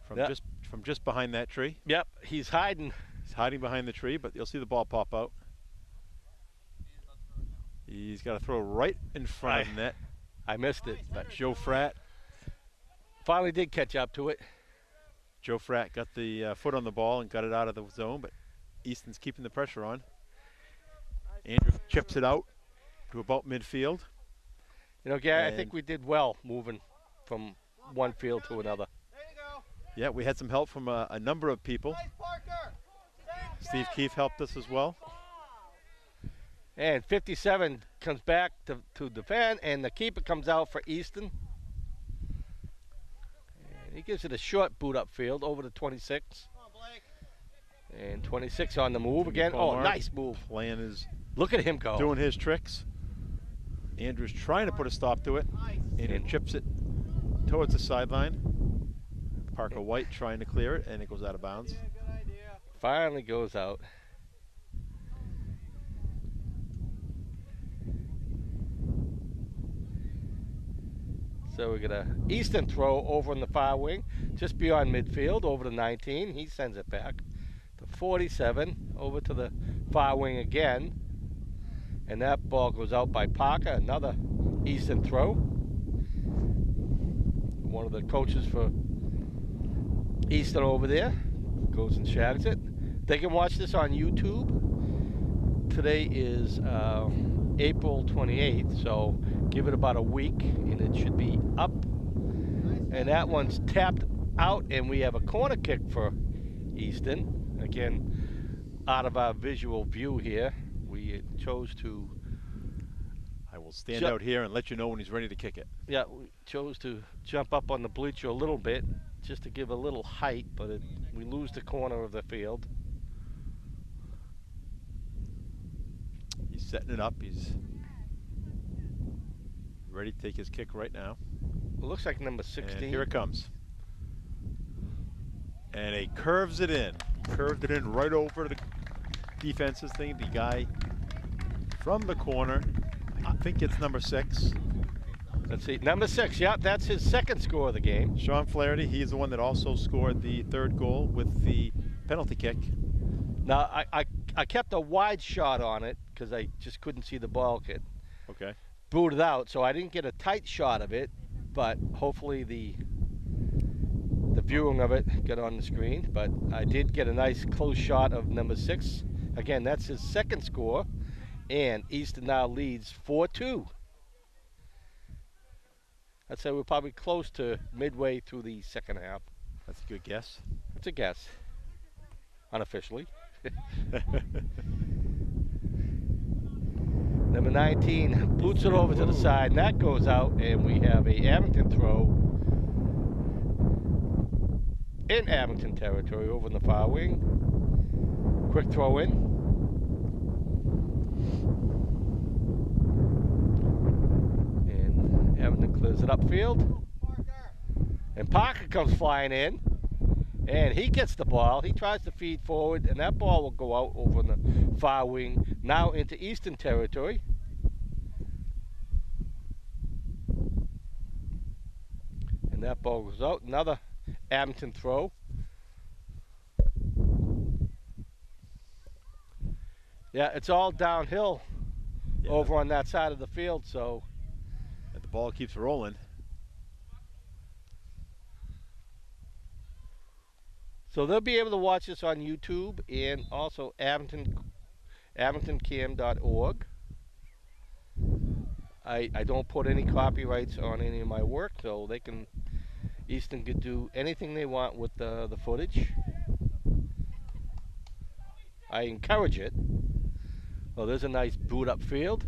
From just behind that tree. Yep, he's hiding. He's hiding behind the tree, but you'll see the ball pop out. He's got to throw right in front of the net. I missed it. But Joe Fratt. Finally did catch up to it. Joe Fratt got the foot on the ball and got it out of the zone, but Easton's keeping the pressure on. Andrew chips it out to about midfield. You know, Gary, I think we did well moving from one field to another. Yeah, we had some help from a number of people. Steve Keefe helped us as well. And 57 comes back to defend, and the keeper comes out for Easton. And he gives it a short boot upfield over to 26. And 26 on the move again. Oh, nice move. Plan is look at him go. Doing his tricks. Andrew's trying to put a stop to it. Andrew chips it towards the sideline. Parker White trying to clear it, and it goes out of bounds. Finally goes out. So we got a Easton throw over in the far wing, just beyond midfield, over to 19. He sends it back to 47, over to the far wing again. And that ball goes out by Parker, another Easton throw. One of the coaches for Easton over there goes and shags it. They can watch this on YouTube. Today is April 28th, so give it about a week and it should be up. And that one's tapped out, and we have a corner kick for Easton. Again, out of our visual view here, we chose to... I will stand out here and let you know when he's ready to kick it. Yeah, we chose to jump up on the bleacher a little bit just to give a little height, but we lose the corner of the field. He's setting it up. He's ready to take his kick right now. It looks like number 16. And here it comes. And he curves it in. Curved it in right over the defense's thing. The guy from the corner, I think it's number 6. Let's see, number 6, yeah, that's his second score of the game. Sean Flaherty, he's the one that also scored the 3rd goal with the penalty kick. Now, I kept a wide shot on it because I just couldn't see the ball get booted out, so I didn't get a tight shot of it, but hopefully the viewing of it got on the screen. But I did get a nice close shot of number 6. Again, that's his second score, and Easton now leads 4-2. I'd say we're probably close to midway through the second half. That's a good guess. It's a guess, unofficially. Number 19 boots it over to the side, and that goes out, and we have a Abington throw in Abington territory over in the far wing. Quick throw in. And Abington clears it upfield. And Parker comes flying in. And he gets the ball. He tries to feed forward, and that ball will go out over in the far wing, now into Easton territory. And that ball goes out. Another Abington throw. Yeah, it's all downhill over on that side of the field, so. And the ball keeps rolling. So they'll be able to watch this on YouTube and also abingtoncam.org. I don't put any copyrights on any of my work, so Easton could do anything they want with the footage. I encourage it. Well, there's a nice boot upfield.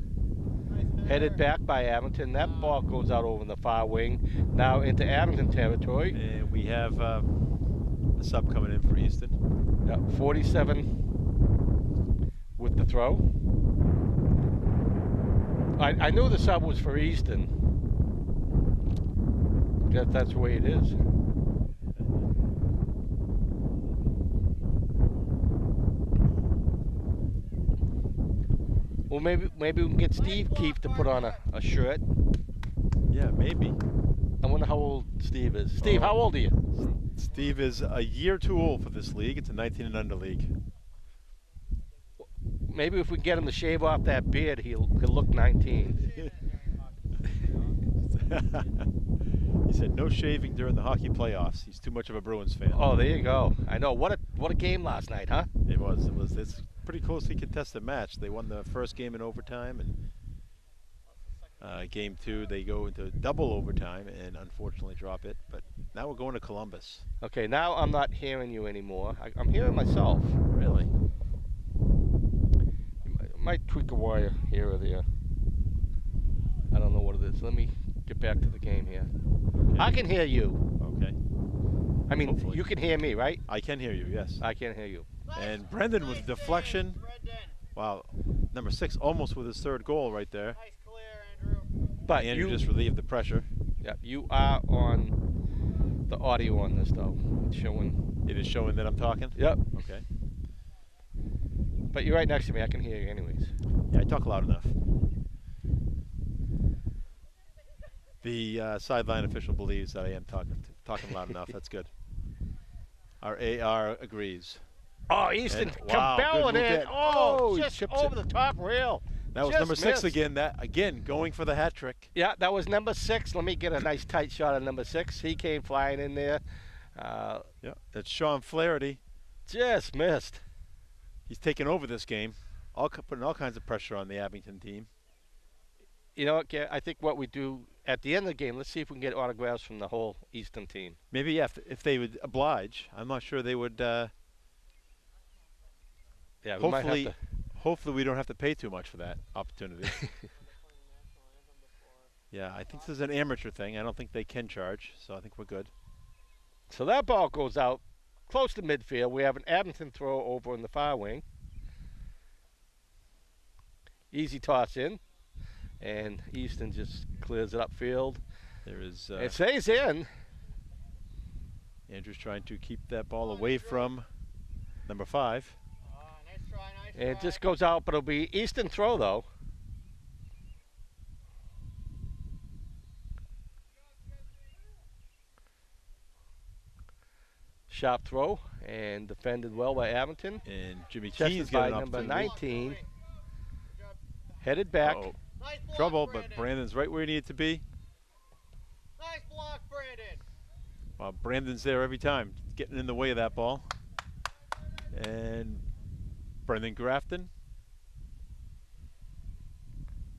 Headed back by Abington. That ball goes out over the far wing, now into Abington territory. And we have a sub coming in for Easton. Yeah, 47 with the throw. I knew the sub was for Easton. Guess that's the way it is. Well, maybe we can get Steve Keefe to put on a shirt. Yeah, maybe. I wonder how old Steve is. Steve, how old are you? Steve is a year too old for this league. It's a 19 and under league. Maybe if we get him to shave off that beard, he'll look 19. He said no shaving during the hockey playoffs. He's too much of a Bruins fan. Oh, there you go. I know. What a game last night, huh? It was. It's a pretty closely contested match. They won the first game in overtime, and game 2 they go into double overtime and unfortunately drop it. But now we're going to Columbus. Okay, now I'm not hearing you anymore. I'm hearing myself. Really? You might tweak a wire here or there. I don't know what it is. Let me get back to the game here. Okay. I can hear you. Okay. I mean, Hopefully. you can hear me, right? I can hear you, yes. I can't hear you. And Brendan with deflection. Wow. Number 6 almost with his 3rd goal right there. Nice clear, Andrew. But Andrew you just relieved the pressure. Yeah, you are on the audio on this though. It's showing. It is showing that I'm talking? Yep. Okay. But you're right next to me. I can hear you anyways. Yeah, I talk loud enough. The sideline official believes that I am talking loud enough. That's good. Our AR agrees. Oh, Easton And, wow, good compelling move it. there. Oh, he just chips over it. the top rail. That was Just number 6 missed. again. That again going for the hat trick. Yeah, that was number 6. Let me get a nice tight shot of number 6. He came flying in there. Yeah, that's Sean Flaherty. Just missed. He's taken over this game, putting all kinds of pressure on the Abington team. You know what, Garrett? I think what we do at the end of the game, let's see if we can get autographs from the whole Easton team. Maybe yeah, if they would oblige. I'm not sure they would. Yeah, we might have to. Hopefully we don't have to pay too much for that opportunity. Yeah, I think this is an amateur thing. I don't think they can charge, so I think we're good. So that ball goes out close to midfield. We have an Abington throw over in the far wing. Easy toss in. And Easton just clears it upfield. There is. It stays in. Andrew's trying to keep that ball away from number 5. Nice try, nice And it try. just goes out, but it'll be Easton throw, though. Sharp throw, and defended well by Abington. And Jimmy Chested Keen's by getting an number opportunity. 19. Headed back. Uh-oh. Nice block, Trouble, Brandon. but Brandon's right where he needed to be. Nice block, Brandon. Well, Brandon's there every time, getting in the way of that ball. And Brendan Grafton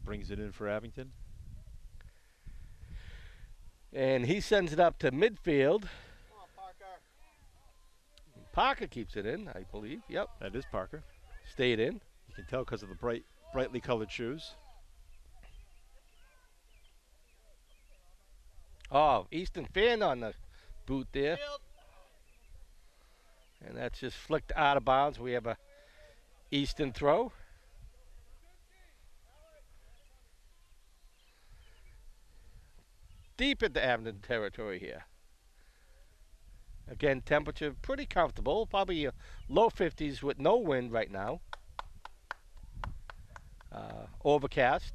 brings it in for Abington. And he sends it up to midfield. Come on, Parker. Parker keeps it in, I believe. Yep, That is Parker. stayed in. You can tell because of the brightly colored shoes. Oh, Easton fan on the boot there. Field. And that's just flicked out of bounds. We have a Easton throw. Deep into Abington territory here. Again, temperature pretty comfortable. Probably low 50s with no wind right now. Overcast,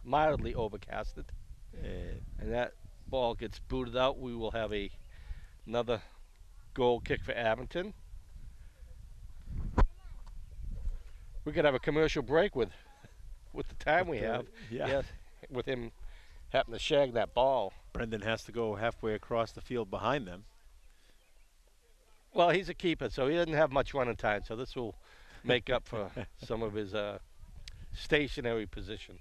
mildly overcasted. And that ball gets booted out. We will have another goal kick for Abington. We could have a commercial break with the time we have. Yeah. Yes, with him having to shag that ball. Brendan has to go halfway across the field behind them. Well, he's a keeper, so he doesn't have much running time. So this will make up for some of his stationary position.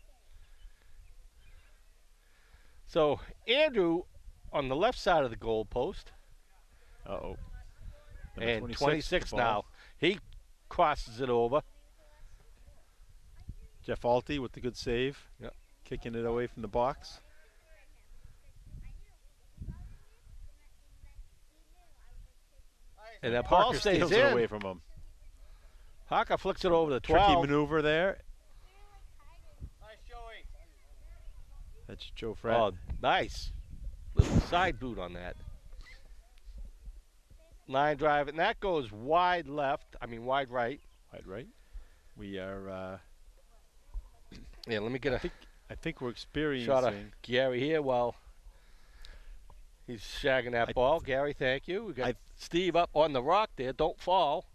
So Andrew on the left side of the goal post. Uh-oh. And 26 now. He crosses it over. Jeff Alty with the good save. Yep. Kicking it away from the box. And that ball Parker stays steals in. it away from him. Parker flicks it over to Tricky 12. maneuver there. Nice, Joey. That's Joe Fratt. Oh, nice. Little side boot on that. Line drive, and that goes wide left. I mean, wide right. Wide right. We are. Yeah, let me get a I think we're experiencing. shot of Gary here while he's shagging that ball. Gary, thank you. We got Steve up on the rock there. Don't fall.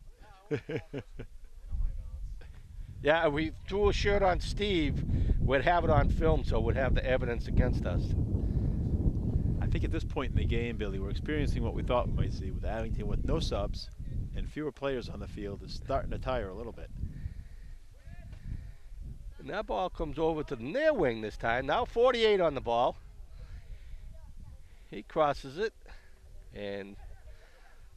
Yeah, we threw a shirt on Steve. We'd have it on film, so we'd have the evidence against us. I think at this point in the game, Billy, we're experiencing what we thought we might see with Abington with no subs and fewer players on the field is starting to tire a little bit. And that ball comes over to the near wing this time. Now 48 on the ball. He crosses it and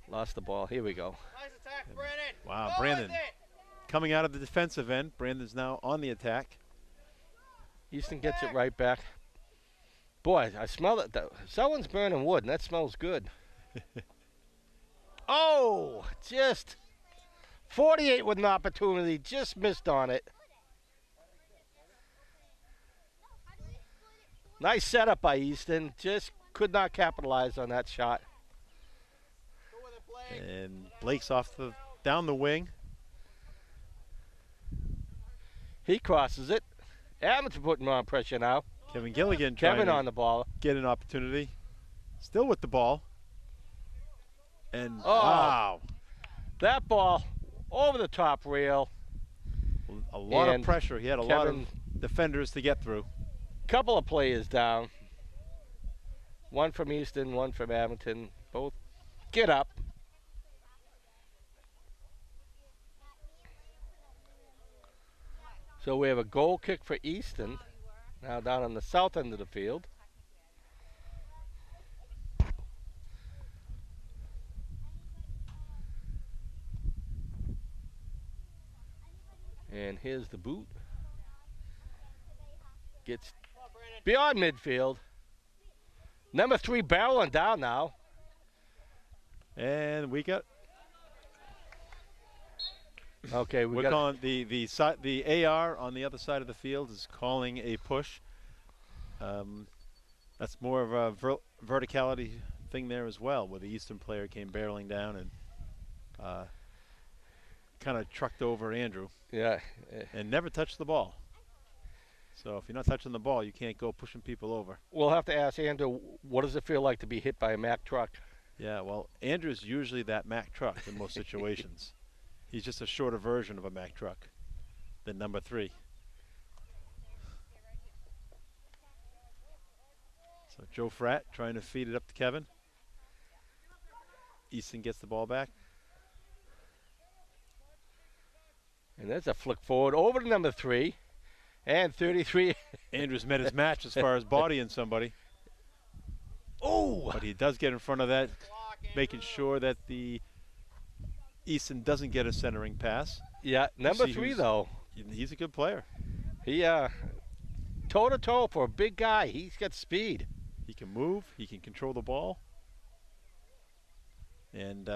lost the ball. Here we go. Nice attack, Brandon. Wow, Go Brandon with it. coming out of the defensive end. Brandon's now on the attack. Easton gets it right back. Boy, I smell it. Someone's burning wood, and that smells good. Oh, just 48 with an opportunity. Just missed on it. Nice setup by Easton. Just could not capitalize on that shot. Go with it, Blake. And Blake's down the wing. He crosses it. Abington putting on pressure now. Kevin Gilligan trying Kevin to on the ball. get an opportunity. Still with the ball. And Oh. wow, That ball over the top rail. a lot of And pressure. He had a lot Kevin- of defenders to get through. Couple of players down. One from Easton, one from Abington. Both get up. So we have a goal kick for Easton. Now down on the south end of the field. And here's the boot. Gets Come on, Brandon. beyond midfield. Number 3 barreling down now. And we got Okay, we're got calling the AR on the other side of the field is calling a push. That's more of a verticality thing there as well, where the Eastern player came barreling down and kind of trucked over Andrew yeah. and never touched the ball. So if you're not touching the ball, you can't go pushing people over. We'll have to ask Andrew, what does it feel like to be hit by a Mack truck? Yeah, well, Andrew's usually that Mack truck in most situations. He's just a shorter version of a Mack truck than number 3. So Joe Fratt trying to feed it up to Kevin. Easton gets the ball back. And there's a flick forward over to number 3. And 33. Andrews met his match as far as bodying somebody, Oh! but he does get in front of that, Block, making Andrew. sure that the Easton doesn't get a centering pass. Yeah, number see 3 who's- though. He's a good player. He toe to toe for a big guy. He's got speed. He can move. He can control the ball. And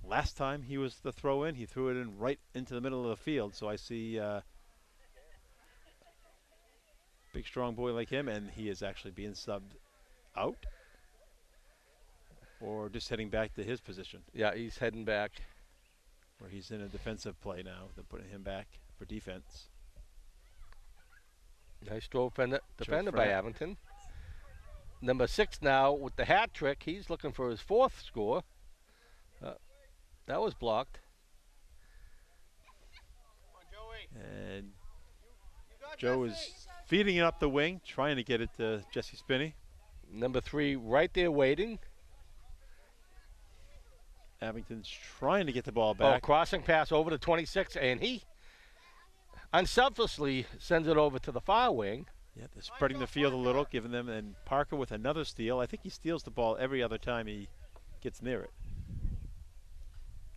last time he was the throw in, he threw it in right into the middle of the field. So I see big strong boy like him, and he is actually being subbed out or just heading back to his position Yeah, he's heading back. where he's in a defensive play now. They're putting him back for defense. Nice throw defender by Fratt. Abington. Number 6 now with the hat trick. He's looking for his 4th score. That was blocked. Come on, Joey. And You got Joe Jesse. is feeding it up the wing, trying to get it to Jesse Spinney. Number 3 right there waiting. Abington's trying to get the ball Oh, back. crossing pass over to 26, and he unselfishly sends it over to the far wing. Yeah, they're spreading the field a little, giving them, and Parker with another steal. I think he steals the ball every other time he gets near it.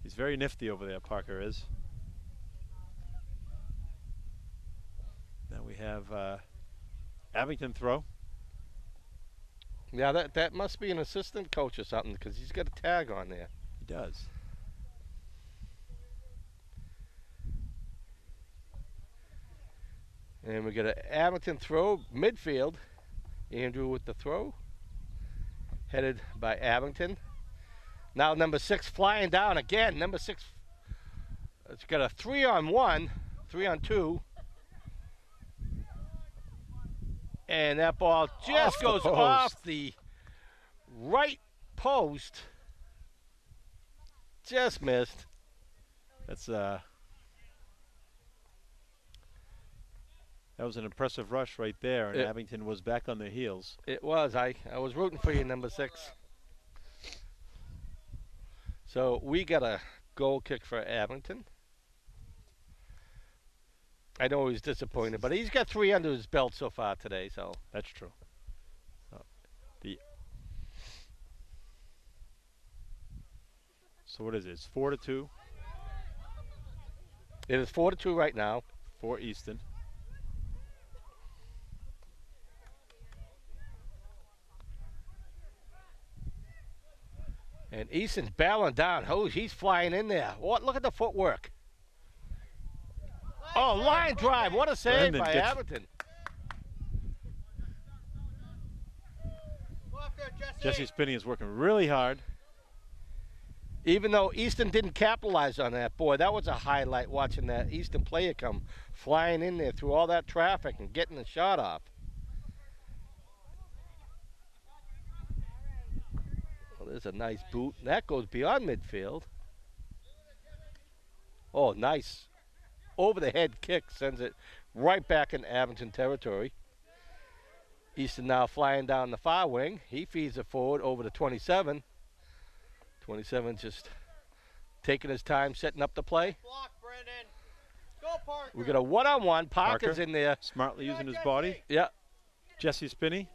He's very nifty over there, Parker is. Now we have Abington throw. Yeah, that must be an assistant coach or something because he's got a tag on there. He does. And we got an Abington throw midfield. Andrew with the throw. Headed by Abington. Now number 6 flying down again. Number 6. It's got a 3-on-1, 3-on-2. And that ball just goes off the right post. Just missed. That's that was an impressive rush right there, and Abington was back on their heels. It was. I was rooting for you, number 6. So we got a goal kick for Abington. I know he's disappointed, but he's got 3 under his belt so far today. So that's true. So what is it? It's 4-2. It is 4-2 right now for Easton. And Easton's barreling down. Oh, he's flying in there. What? Look at the footwork. Oh, line drive. What a save Brendan by Abington. Jesse Spinney is working really hard. Even though Easton didn't capitalize on that, boy, that was a highlight watching that Easton player come flying in there through all that traffic and getting the shot off. Well, there's a nice boot. That goes beyond midfield. Oh, nice. Over the head kick sends it right back in Abington territory. Easton now flying down the far wing. He feeds it forward over to 27. 27 just taking his time setting up the play. Block, Brendan. Go, Parker. We got a one-on-one. Parker's Parker in there. smartly using his body. Yeah. Jesse Spinney.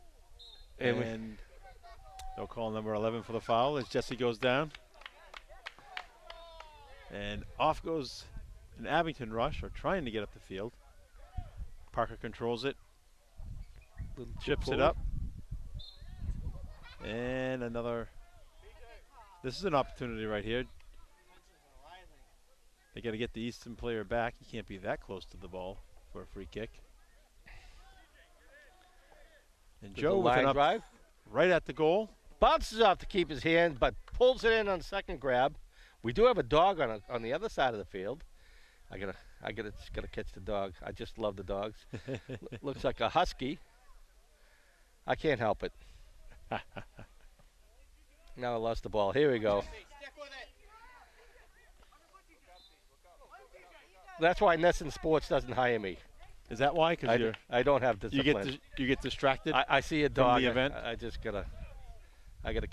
And they'll call number 11 for the foul as Jesse goes down. And off goes an Abington rush, or trying to get up the field. Parker controls it. Chips it up. And another. This is an opportunity right here. They got to get the Easton player back. He can't be that close to the ball for a free kick. And Joe with an up drive right at the goal. Bounces off to keep his hand, but pulls it in on second grab. We do have a dog on the other side of the field. I gotta catch the dog. I just love the dogs. Looks like a husky. I can't help it. Now I lost the ball. Here we go. That's why Nesson Sports doesn't hire me. Is that why? Because I don't have discipline. You get distracted. I see a dog. From the event. I just gotta.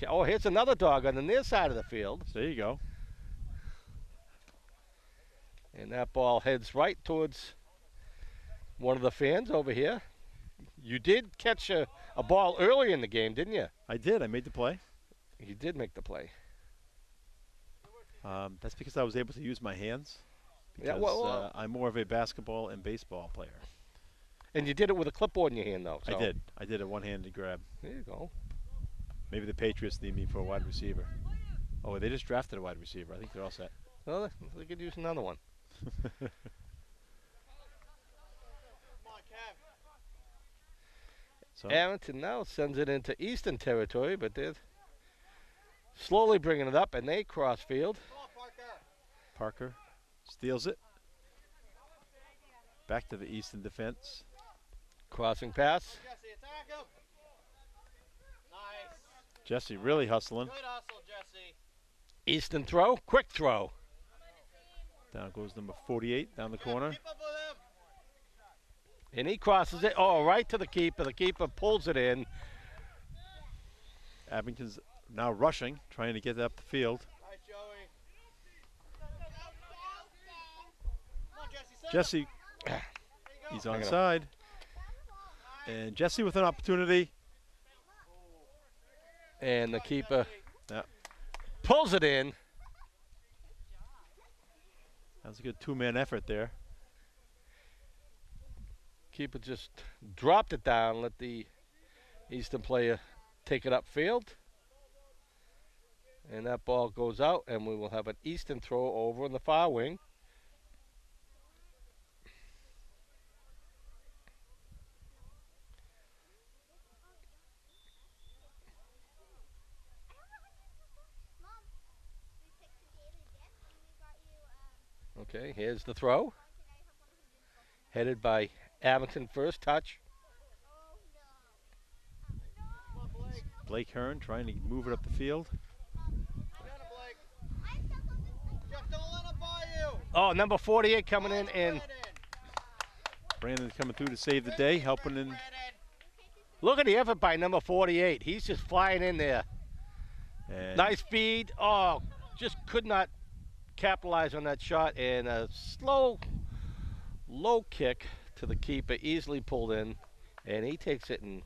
Oh, here's another dog on the near side of the field. So there you go. And that ball heads right towards one of the fans over here. You did catch a ball early in the game, didn't you? I did. I made the play. You did make the play. That's because I was able to use my hands. Because well, I'm more of a basketball and baseball player. And you did it with a clipboard in your hand, though. So. I did a one-handed grab. There you go. Maybe the Patriots need me for a wide receiver. Oh, they just drafted a wide receiver. I think they're all set. Well, they could use another one. So Abington now sends it into Easton territory, but they're slowly bringing it up, and they cross field. Parker steals it. Back to the Easton defense. Crossing pass. Jesse, attack him. Nice. Jesse really hustling. Good hustle, Jesse. Easton throw. Quick throw. Down goes number 48 down the corner. Keep up with him. And he crosses it. Oh, right to the keeper. The keeper pulls it in. Abington's now rushing, trying to get up the field. Nice, Joey. Come on, Jesse. Jesse, he's onside. And Jesse with an opportunity. And the keeper pulls it in. That was a good two-man effort there. Keeper just dropped it down, let the Easton player take it upfield. And that ball goes out, and we will have an Easton throw over in the far wing. Okay, here's the throw. Headed by Abington, first touch. Blake Hearn trying to move it up the field. Oh, number 48 coming in, and Brandon coming through to save the day, helping in. look at the effort by number 48. He's just flying in there. And Nice feed. Oh, just could not capitalize on that shot, and a slow, low kick to the keeper, easily pulled in, and he takes it and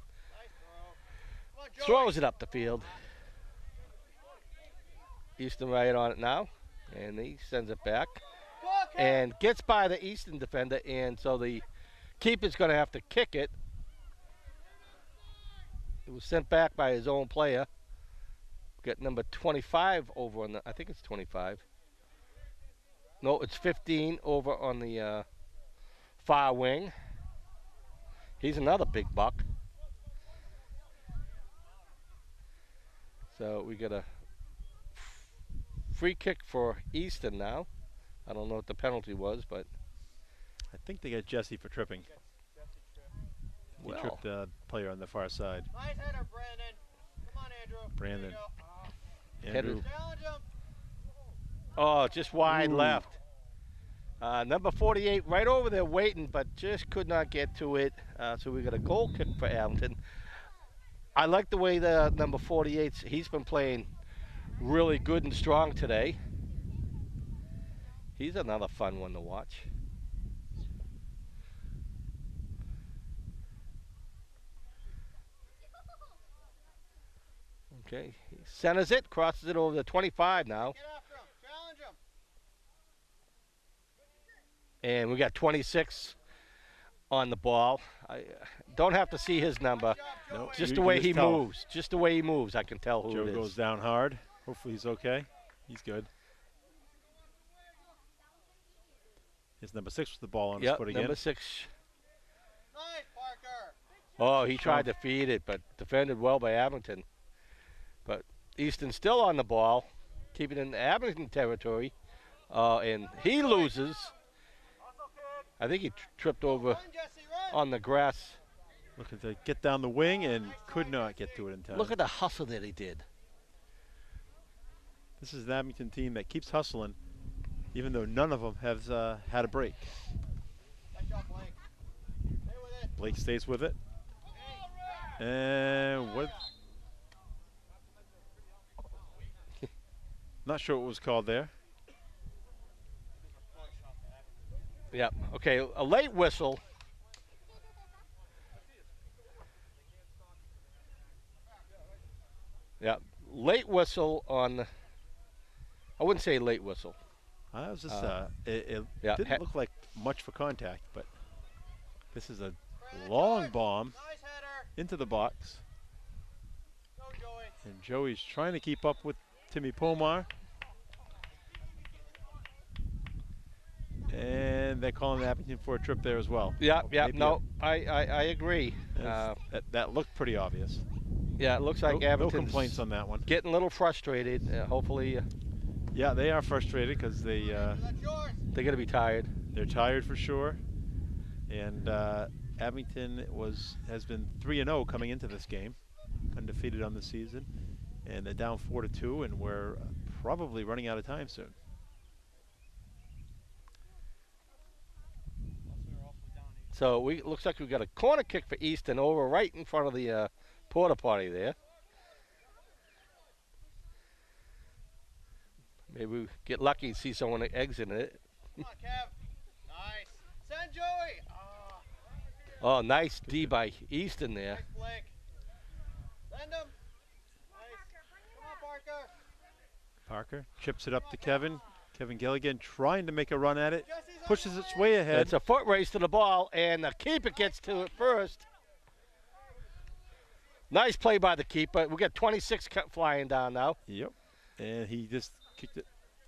throws it up the field. Easton right on it now, and he sends it back and gets by the Easton defender, and so the keeper's going to have to kick it. It was sent back by his own player. Got number 25 over on the, I think it's 25. No, it's 15 over on the far wing. He's another big buck. So we got a free kick for Easton now. I don't know what the penalty was, but I think they got Jesse for tripping. He well, tripped the player on the far side. Nice header, Brandon. Come on, Andrew. Brandon. Header. Andrew. Challenge him. oh, just wide Ooh. left. Number 48 right over there waiting, but just could not get to it. So we got a goal kick for Abington. I like the way the number 48, he's been playing really good and strong today. He's another fun one to watch. Okay, he centers it, crosses it over the 25 now. Get after him. Challenge him. And we got 26 on the ball. I don't have to see his number. Nope. Just You the can way he tell. moves. Just the way he moves, I can tell who Joe it is. goes down hard. Hopefully he's okay. He's good. His number 6 with the ball on his Yep, foot again. number 6. Nice, Parker. Oh, he tried to feed it, but defended well by Abington. But Easton still on the ball, keeping it in Abington territory, and he loses. I think he tripped over Run, Jesse, run. on the grass. Looking to get down the wing and could not get to it in time. Look at the hustle that he did. This is an Abington team that keeps hustling, even though none of them have had a break. Nice job, Blake. Stay with it. Blake stays with it. And what? Not sure what was called there. Yep. Okay, a late whistle. Yep. Late whistle on. I wouldn't say late whistle. I was just, it yeah, didn't look like much for contact, but this is a long bomb Nice header. into the box. Go, Joey. And Joey's trying to keep up with Timmy Pomar. And they're calling Abington for a trip there as well. Yeah, yeah. Maybe No, I agree. that looked pretty obvious. Yeah, it looks like No Abington's complaints on that one. getting a little frustrated. Hopefully, Yeah, they are frustrated because That's yours. they're going to be tired. they're tired for sure. And Abington has been 3-0 coming into this game, undefeated on the season, and they're down 4-2, and we're probably running out of time soon. So looks like we got a corner kick for Easton over right in front of the porta potty there. Maybe we get lucky and see someone exiting it. Come on, Kev. Nice. Send Joey. Oh, nice D by Easton there. Nice, Blake. Send him. Nice. Come on, Parker. Parker chips it up to Kevin. Kevin Gilligan trying to make a run at it. Jesse's on Pushes the its way. way ahead. It's a foot race to the ball, and the keeper gets to it first. Nice play by the keeper. We got 26 flying down now. Yep. And he just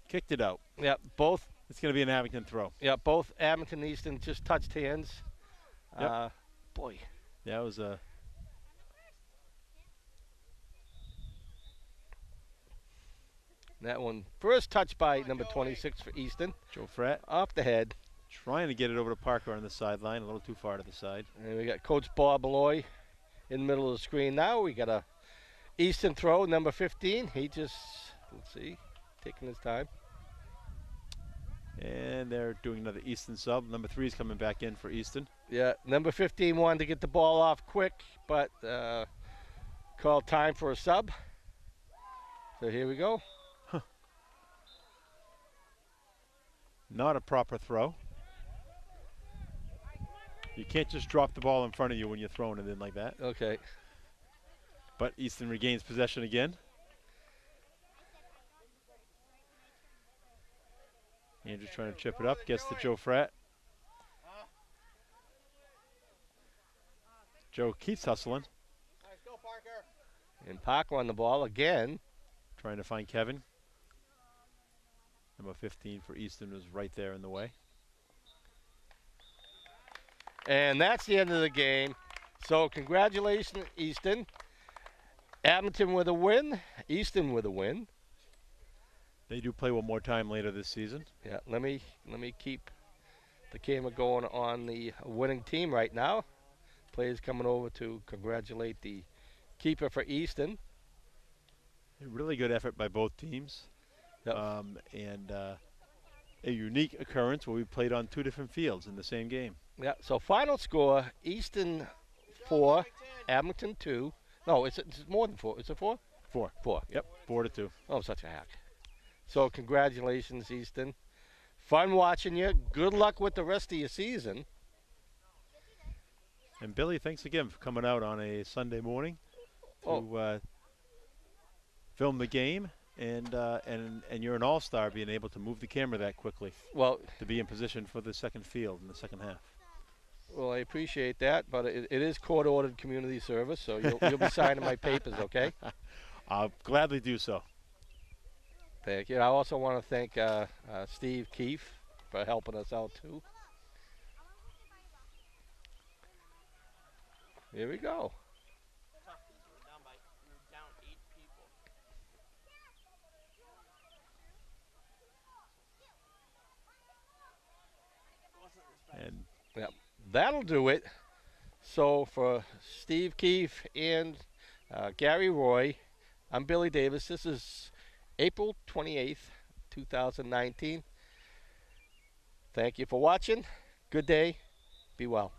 kicked it out. Yep, both. It's going to be an Abington throw. Yeah, both Abington and Easton just touched hands. Yep. Boy. That was a. That one first touched by number 26 for Easton. Joe Fratt Off the head. trying to get it over to Parker on the sideline, a little too far to the side. And we got Coach Bob Malloy in the middle of the screen now. We got a Easton throw, number 15. He just, let's see, taking his time. And they're doing another Easton sub. Number 3 is coming back in for Easton. Yeah, number 15 wanted to get the ball off quick, but called time for a sub. So here we go. Not a proper throw. You can't just drop the ball in front of you when you're throwing it in like that. Okay. But Easton regains possession again. Andrew trying to chip it up, gets to Joe Fratt. Joe keeps hustling, And Parker on the ball again. trying to find Kevin. Number 15 for Easton was right there in the way. And that's the end of the game. So congratulations, Easton. Abington with a win. Easton with a win. They do play one more time later this season. Yeah, let me keep the camera going on the winning team right now. Players coming over to congratulate the keeper for Easton. A really good effort by both teams. Yep. And a unique occurrence where we played on 2 different fields in the same game. Yeah, so final score, Easton 4, Abington 2. No, it's more than 4. Is it 4? 4. 4. Yep, 4-2. Oh, I'm such a hack. So congratulations, Easton. Fun watching you. Good luck with the rest of your season. And Billy, thanks again for coming out on a Sunday morning to film the game. And you're an all-star being able to move the camera that quickly Well, to be in position for the second field in the second half. I appreciate that, but it is court-ordered community service, so you'll be signing my papers, okay? I'll gladly do so. Thank you. I also want to thank Steve Keefe for helping us out, too. Here we go. Down 8 people. And That'll do it. So for Steve Keefe and Gary Roy, I'm Billy Davis. This is April 28th, 2019. Thank you for watching. Good day. Be well.